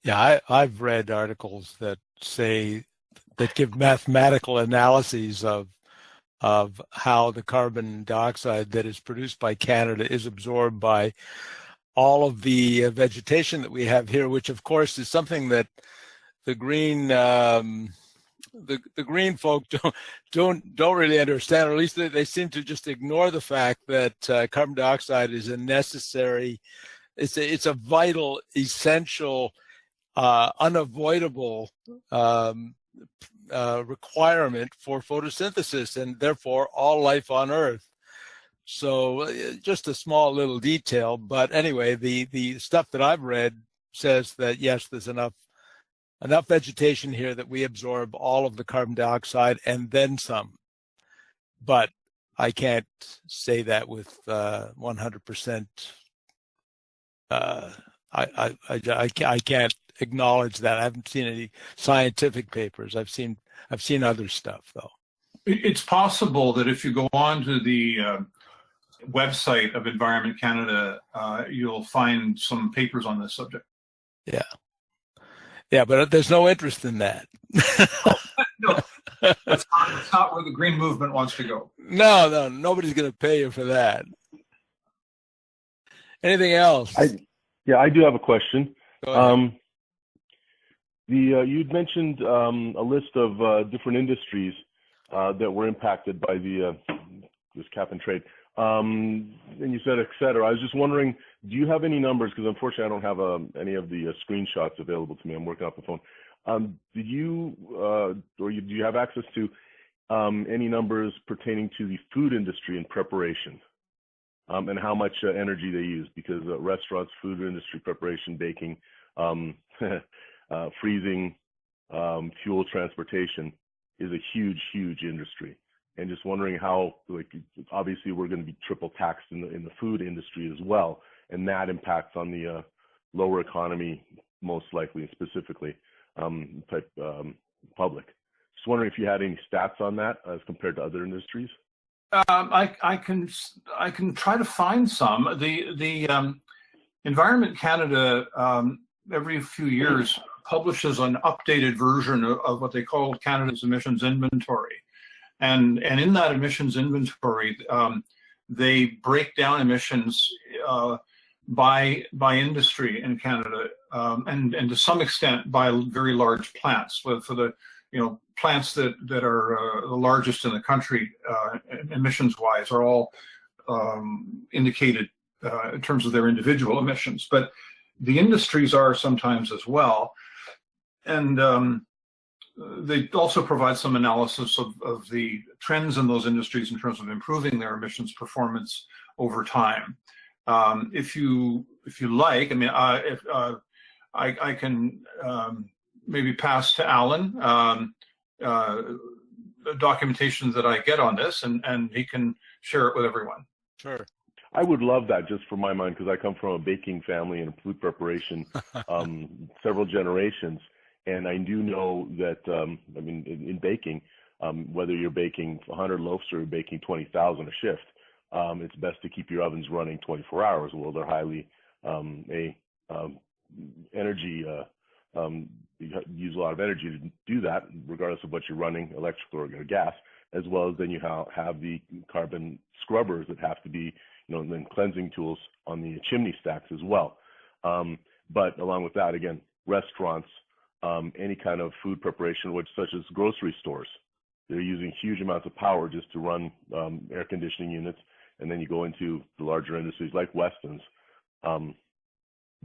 Yeah, I've read articles that give mathematical analyses of how the carbon dioxide that is produced by Canada is absorbed by all of the vegetation that we have here, which of course is something that the green folk don't really understand, or at least they seem to just ignore the fact that carbon dioxide is a necessary, it's a vital, essential, unavoidable requirement for photosynthesis and therefore all life on Earth. So just a small little detail, but anyway, the stuff that I've read says that yes, there's enough vegetation here that we absorb all of the carbon dioxide and then some. But I can't say that with 100%. I can't acknowledge that. I haven't seen any scientific papers. I've seen other stuff though. It's possible that if you go on to the website of Environment Canada, you'll find some papers on this subject. Yeah, but there's no interest in that. No, that's not where the green movement wants to go. No, nobody's going to pay you for that. Anything else? I do have a question. Go ahead. You'd mentioned a list of different industries that were impacted by this cap and trade. And you said, et cetera. I was just wondering, do you have any numbers? Because unfortunately, I don't have any of the screenshots available to me. I'm working off the phone. Do you have access to any numbers pertaining to the food industry in preparation and how much energy they use? Because restaurants, food industry, preparation, baking, freezing, fuel, transportation is a huge, huge industry. And just wondering how, obviously we're going to be triple taxed in the food industry as well, and that impacts on the lower economy most likely, and specifically public. Just wondering if you had any stats on that as compared to other industries. I can try to find some. The Environment Canada every few years publishes an updated version of what they call Canada's emissions inventory. And in that emissions inventory, they break down emissions by industry in Canada, and to some extent by very large plants. For the plants that are the largest in the country, emissions-wise, are all indicated in terms of their individual emissions. But the industries are sometimes as well, and they also provide some analysis of the trends in those industries in terms of improving their emissions performance over time. If you like, I mean, I can maybe pass to Alan the documentation that I get on this, and he can share it with everyone. Sure. I would love that, just for my mind, because I come from a baking family and food preparation, several generations. And I do know that, in baking, whether you're baking 100 loaves or you're baking 20,000 a shift, it's best to keep your ovens running 24 hours. Well, they're highly energy, you use a lot of energy to do that, regardless of what you're running, electrical or gas, as well as then you have the carbon scrubbers that have to be, and then cleansing tools on the chimney stacks as well. But along with that, again, restaurants, any kind of food preparation, such as grocery stores, they're using huge amounts of power just to run air conditioning units. And then you go into the larger industries like Weston's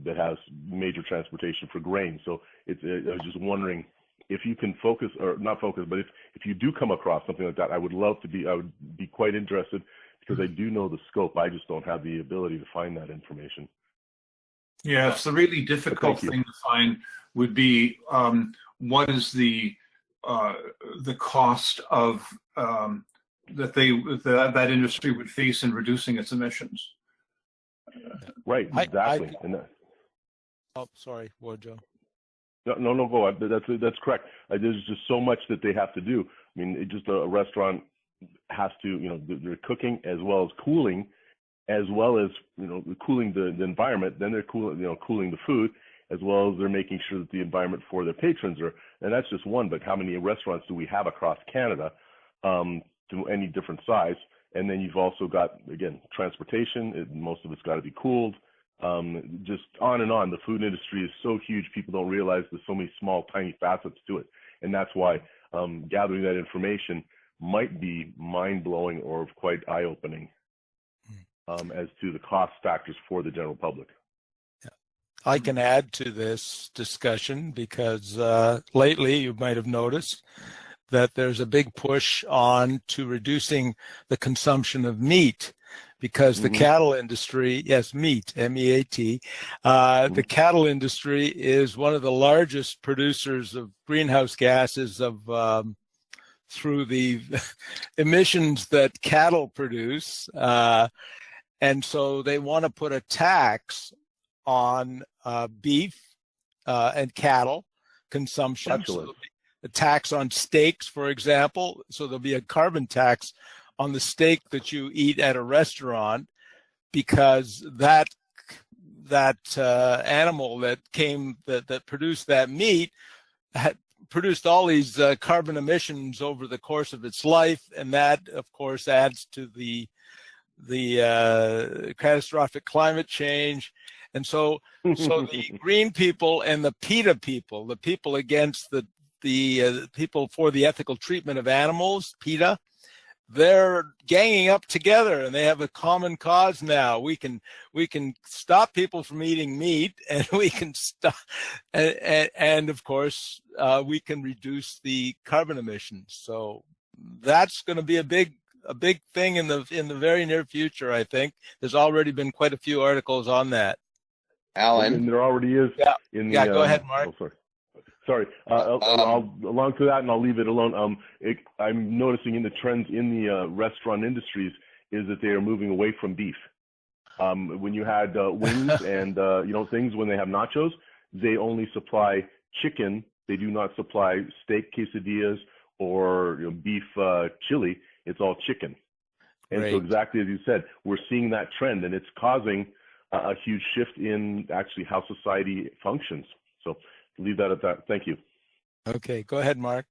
that has major transportation for grain. So I was just wondering if you can focus, or not focus, but if you do come across something like that, I would be quite interested, because I do know the scope. I just don't have the ability to find that information. Yeah, it's the really difficult thing to find would be what is the cost of that industry would face in reducing its emissions. Right, exactly. Oh, sorry, Wojo. No, go on. That's correct. There's just so much that they have to do. I mean, a restaurant has to, they're cooking as well as cooling, as well as, cooling the environment. Then they're cooling the food, as well as they're making sure that the environment for their patrons are. And that's just one. But how many restaurants do we have across Canada, to any different size? And then you've also got, again, transportation. Most of it's got to be cooled. Just on and on. The food industry is so huge, people don't realize there's so many small, tiny facets to it. And that's why gathering that information might be mind-blowing or quite eye-opening as to the cost factors for the general public. Yeah. I can add to this discussion because lately you might have noticed that there's a big push on to reducing the consumption of meat, because the cattle industry, yes, meat, M-E-A-T, the cattle industry is one of the largest producers of greenhouse gases through the emissions that cattle produce. And so they want to put a tax on beef and cattle consumption. So a tax on steaks, for example. So there'll be a carbon tax on the steak that you eat at a restaurant, because that animal that produced that meat had produced all these carbon emissions over the course of its life, and that, of course, adds to the catastrophic climate change. And so the green people and the PETA people, the people against the people for the ethical treatment of animals, PETA, they're ganging up together, and they have a common cause now. We can stop people from eating meat, and we can stop, and of course we can reduce the carbon emissions. So that's going to be a big thing in the very near future. I think there's already been quite a few articles on that. Alan, and there already is. Yeah. Go ahead, Mark. Oh, sorry. I'll along to that, and I'll leave it alone. I'm noticing in the trends in the restaurant industries is that they are moving away from beef. When you had wings and things, when they have nachos, they only supply chicken. They do not supply steak quesadillas or beef chili. It's all chicken. And so exactly as you said, we're seeing that trend, and it's causing a huge shift in actually how society functions. So leave that at that. Thank you. Okay, go ahead, Mark.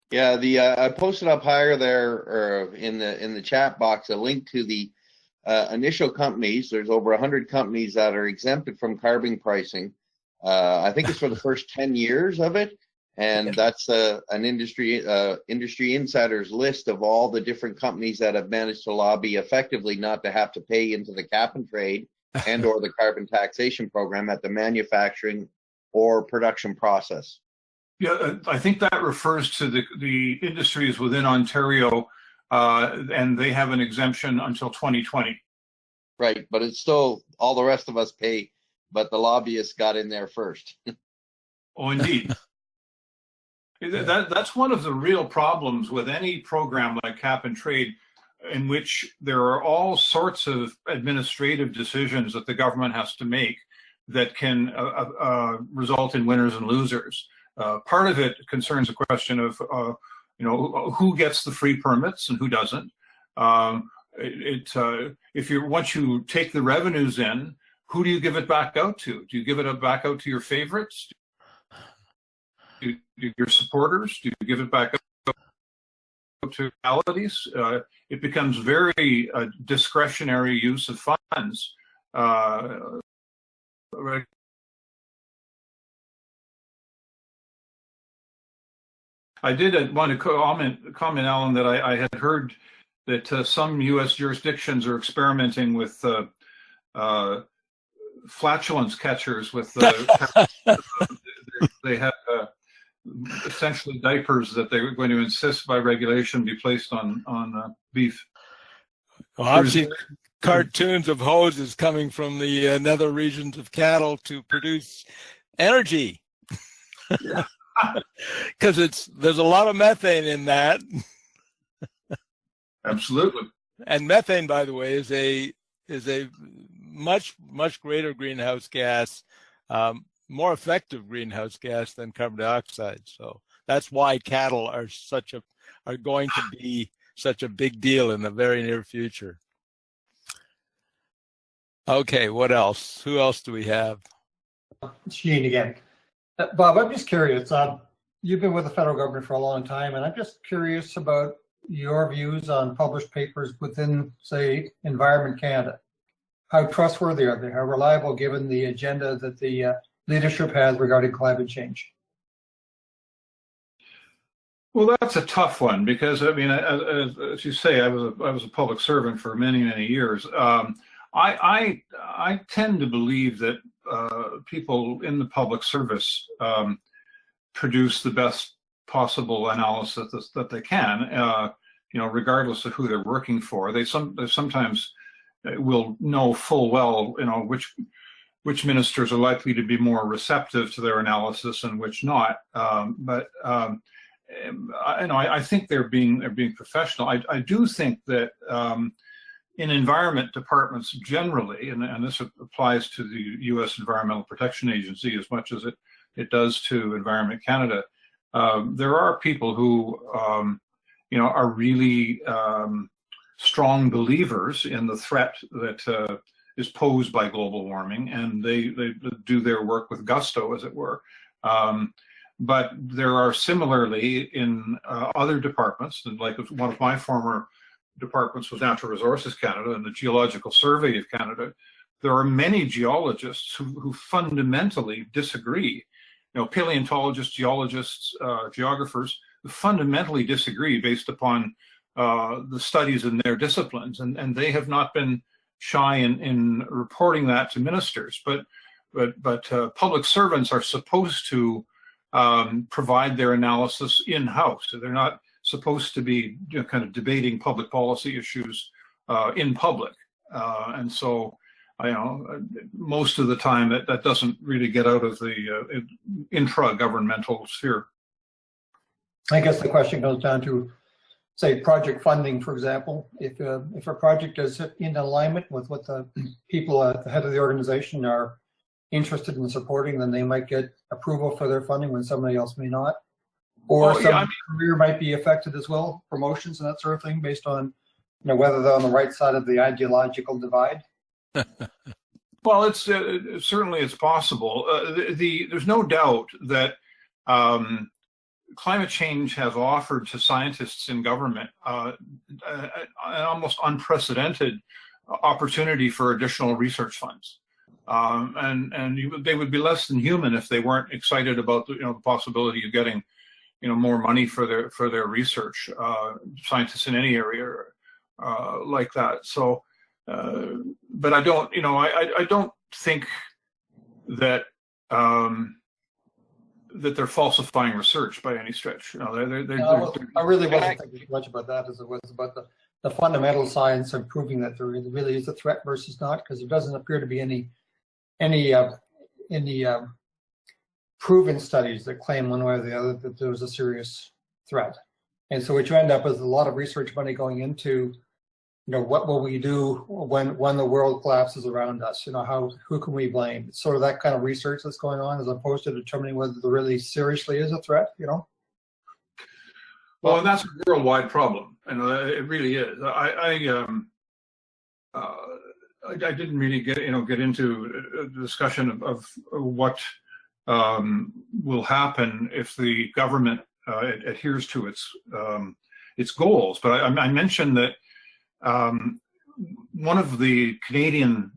Yeah, I posted up higher there, or in the chat box, a link to the initial companies. There's over 100 companies that are exempted from carbon pricing. I think it's for the first 10 years of it, and that's an industry insiders list of all the different companies that have managed to lobby effectively not to have to pay into the cap and trade and or the carbon taxation program at the manufacturing or production process. Yeah, I think that refers to the industries within Ontario, and they have an exemption until 2020. Right, but it's still, all the rest of us pay, but the lobbyists got in there first. Oh, indeed. That's one of the real problems with any program like cap and trade, in which there are all sorts of administrative decisions that the government has to make that can result in winners and losers. Part of it concerns the question of, who gets the free permits and who doesn't. Once you take the revenues in, who do you give it back out to? Do you give it back out to your favorites? Do your supporters? Do you give it back out to municipalities? It becomes very discretionary use of funds. Right. I did want to comment, Alan, that I had heard that some U.S. jurisdictions are experimenting with flatulence catchers. They have essentially diapers that they're going to insist by regulation be placed on beef. Well, I've seen cartoons of hoses coming from the nether regions of cattle to produce energy. Yeah. Because there's a lot of methane in that. Absolutely. And methane, by the way, is a much greater greenhouse gas, more effective greenhouse gas than carbon dioxide. So that's why cattle are going to be such a big deal in the very near future. Okay, what else? Who else do we have? It's Shane again. Bob, I'm just curious. You've been with the federal government for a long time, and I'm just curious about your views on published papers within, say, Environment Canada. How trustworthy are they? How reliable, given the agenda that the leadership has regarding climate change? Well, that's a tough one because, I mean, as you say, I was a public servant for many, many years. I tend to believe that people in the public service produce the best possible analysis that they can, regardless of who they're working for. They sometimes will know full well, which ministers are likely to be more receptive to their analysis and which not. I think they're being professional. I do think that in environment departments generally, and this applies to the U.S. Environmental Protection Agency as much as it does to Environment Canada, there are people who are really strong believers in the threat that is posed by global warming, and they do their work with gusto, as it were. But there are similarly in other departments, like one of my former departments was Natural Resources Canada and the Geological Survey of Canada. There are many geologists who fundamentally disagree. Paleontologists, geologists, geographers who fundamentally disagree based upon the studies in their disciplines, and they have not been shy in reporting that to ministers. But public servants are supposed to provide their analysis in-house. So they're not supposed to be kind of debating public policy issues in public. And so, most of the time that doesn't really get out of the intra-governmental sphere. I guess the question goes down to, say, project funding, for example. If a project is in alignment with what the people at the head of the organization are interested in supporting, then they might get approval for their funding when somebody else may not. Or career might be affected as well, promotions and that sort of thing, based on whether they're on the right side of the ideological divide. Well, it's certainly it's possible. There's no doubt that climate change has offered to scientists in government an almost unprecedented opportunity for additional research funds. They would be less than human if they weren't excited about the possibility of getting more money for their research. Scientists in any area like that. So, but I don't I don't think that that they're falsifying research by any stretch. I really wasn't thinking much about that as it was about the fundamental science of proving that there really is a threat versus not, because there doesn't appear to be any proven studies that claim one way or the other that there was a serious threat. And so what you end up with is a lot of research money going into, what will we do when the world collapses around us? Who can we blame? It's sort of that kind of research that's going on, as opposed to determining whether there really seriously is a threat. Well, and that's a worldwide problem, and it really is. I didn't really get into a discussion of what will happen if the government adheres to its goals. But I mentioned that one of the Canadian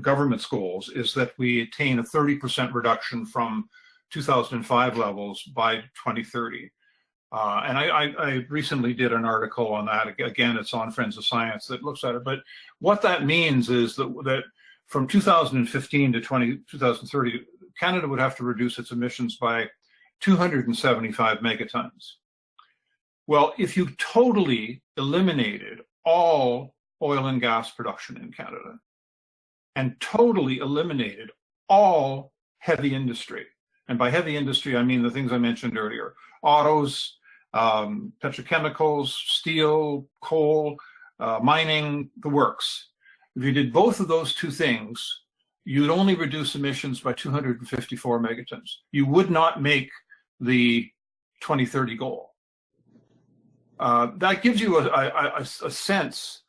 government's goals is that we attain a 30% reduction from 2005 levels by 2030. And I recently did an article on that. Again, it's on Friends of Science that looks at it. But what that means is that from 2015 to 2030, Canada would have to reduce its emissions by 275 megatons. Well, if you totally eliminated all oil and gas production in Canada and totally eliminated all heavy industry, and by heavy industry, I mean the things I mentioned earlier, autos, petrochemicals, steel, coal, mining, the works. If you did both of those two things, you'd only reduce emissions by 254 megatons. You would not make the 2030 goal. That gives you a sense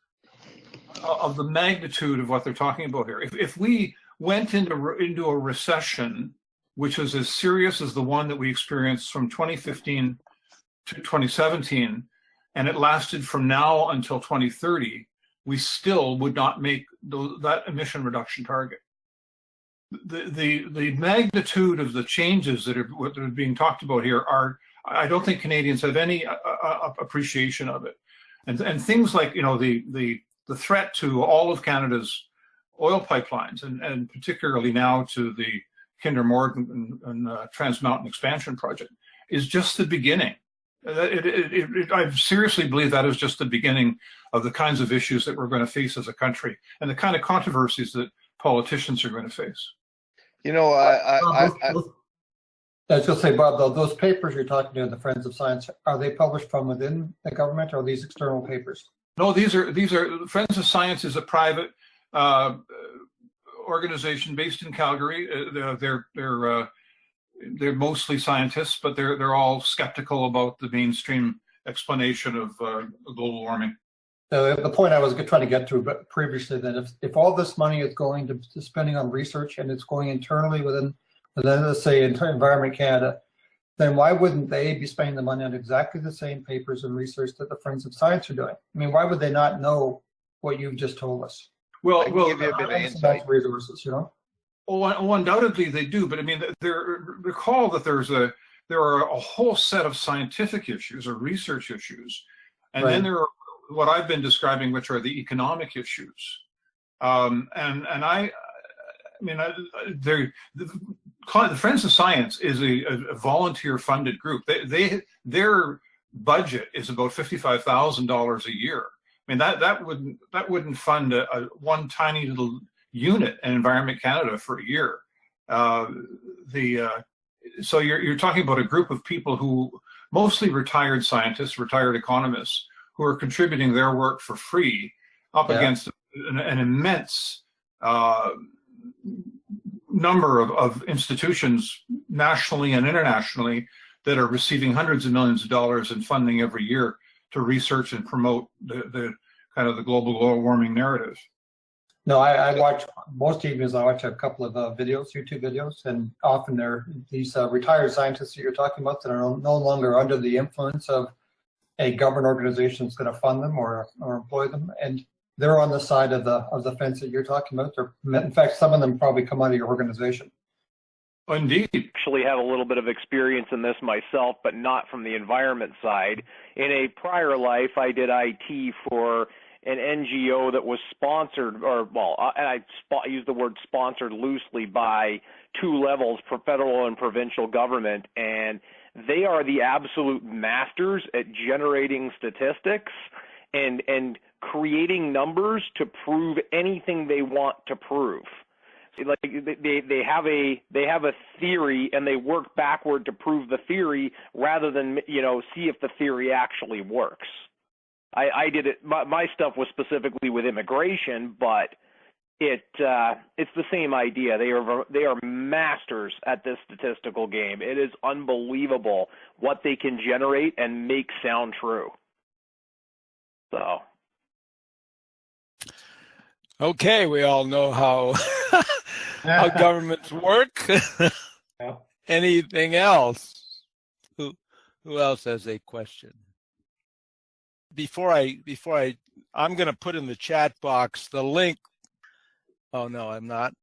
of the magnitude of what they're talking about here. If we went into a recession, which was as serious as the one that we experienced from 2015 to 2017, and it lasted from now until 2030, we still would not make that emission reduction target. The magnitude of the changes that are being talked about here are, I don't think Canadians have any appreciation of it. And things like, you know, the threat to all of Canada's oil pipelines, and particularly now to the Kinder Morgan and Trans Mountain expansion project, is just the beginning. I seriously believe that is just the beginning of the kinds of issues that we're going to face as a country, and the kind of controversies that politicians are going to face. You know, I was going to say, Bob, those papers you're talking to in the Friends of Science, are they published from within the government, or are these external papers? No, these are Friends of Science is a private organization based in Calgary. They're mostly scientists, but they're all skeptical about the mainstream explanation of global warming. The point I was trying to get to previously, that if all this money is going to spending on research, and it's going internally within let's say Environment Canada, then why wouldn't they be spending the money on exactly the same papers and research that the Friends of Science are doing? I mean, why would they not know what you've just told us? Well, give you a bit of insight. Resources, you know. Oh, undoubtedly they do, but I mean, recall that there are a whole set of scientific issues or research issues, and then there are what I've been describing, which are the economic issues. The Friends of Science is a volunteer-funded group. Their budget is about $55,000 a year. I mean, that wouldn't fund one tiny little unit in Environment Canada for a year. So you're talking about a group of people who, mostly retired scientists, retired economists, who are contributing their work for free up against an immense number of institutions nationally and internationally that are receiving hundreds of millions of dollars in funding every year to research and promote the kind of the global warming narrative. No, I watch most evenings. I watch a couple of YouTube videos, and often they're these retired scientists that you're talking about that are no longer under the influence of a government organization that's going to fund them or employ them, and they're on the side of the fence that you're talking about. In fact, some of them probably come out of your organization. Indeed. Actually have a little bit of experience in this myself, but not from the environment side. In a prior life, I did IT for an NGO that was sponsored, and I use the word sponsored loosely, by two levels, for federal and provincial government, and they are the absolute masters at generating statistics and creating numbers to prove anything they want to prove. Like they have a theory, and they work backward to prove the theory rather than see if the theory actually works. I did it. My stuff was specifically with immigration, but it's the same idea. They are masters at this statistical game. It is unbelievable what they can generate and make sound true. So. Okay, we all know how how governments work. Yeah. Anything else? Who else has a question? Before I'm going to put in the chat box the link. Oh no, I'm not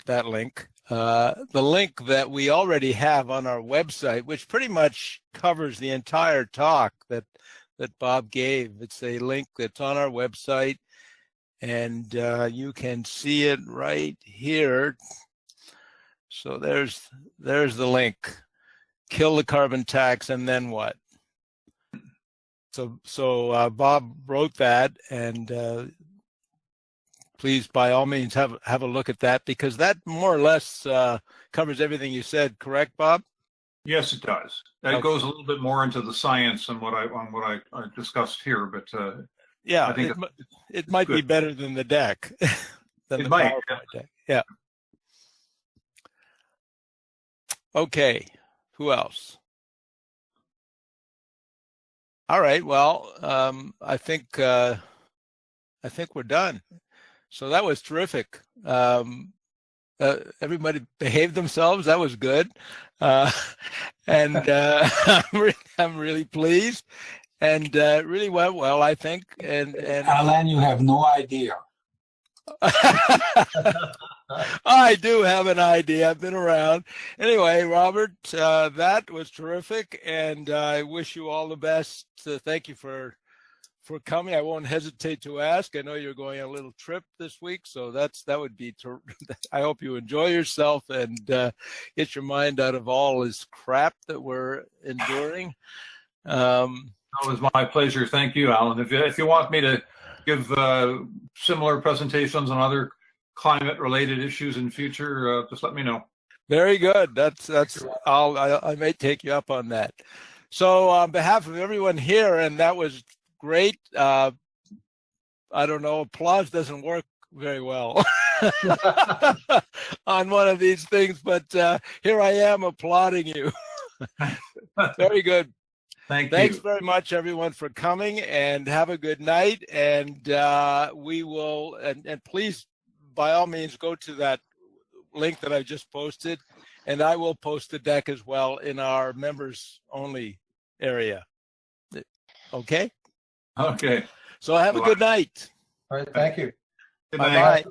that link. The link that we already have on our website, which pretty much covers the entire talk that Bob gave. It's a link that's on our website, and you can see it right here. So there's the link. Kill the carbon tax, and then what? So Bob wrote that, and please, by all means, have a look at that, because that more or less covers everything you said. Correct, Bob? Yes, it does. That goes a little bit more into the science and what I discussed here, but Yeah, I think it might be good. better than the deck, than It the might, PowerPoint deck. Yeah. Okay. Who else? All right. Well, I think we're done. So that was terrific. Everybody behaved themselves. That was good, and I'm really pleased. And it really went well, I think. And Alan, you have no idea. I do have an idea. I've been around. Anyway, Robert, that was terrific, and I wish you all the best. Thank you for coming. I won't hesitate to ask. I know you're going on a little trip this week, so that would be. I hope you enjoy yourself and get your mind out of all this crap that we're enduring. It was my pleasure. Thank you, Alan. If you want me to give similar presentations on other climate-related issues in future, just let me know. Very good. I may take you up on that. So on behalf of everyone here, and that was great. I don't know, applause doesn't work very well on one of these things, but here I am applauding you. Very good. Thanks very much, everyone, for coming, and have a good night. And we will, and please, by all means, go to that link that I just posted, and I will post the deck as well in our members only area. Okay? Okay. So have a good night. All right, thank you. Good Bye-bye. night.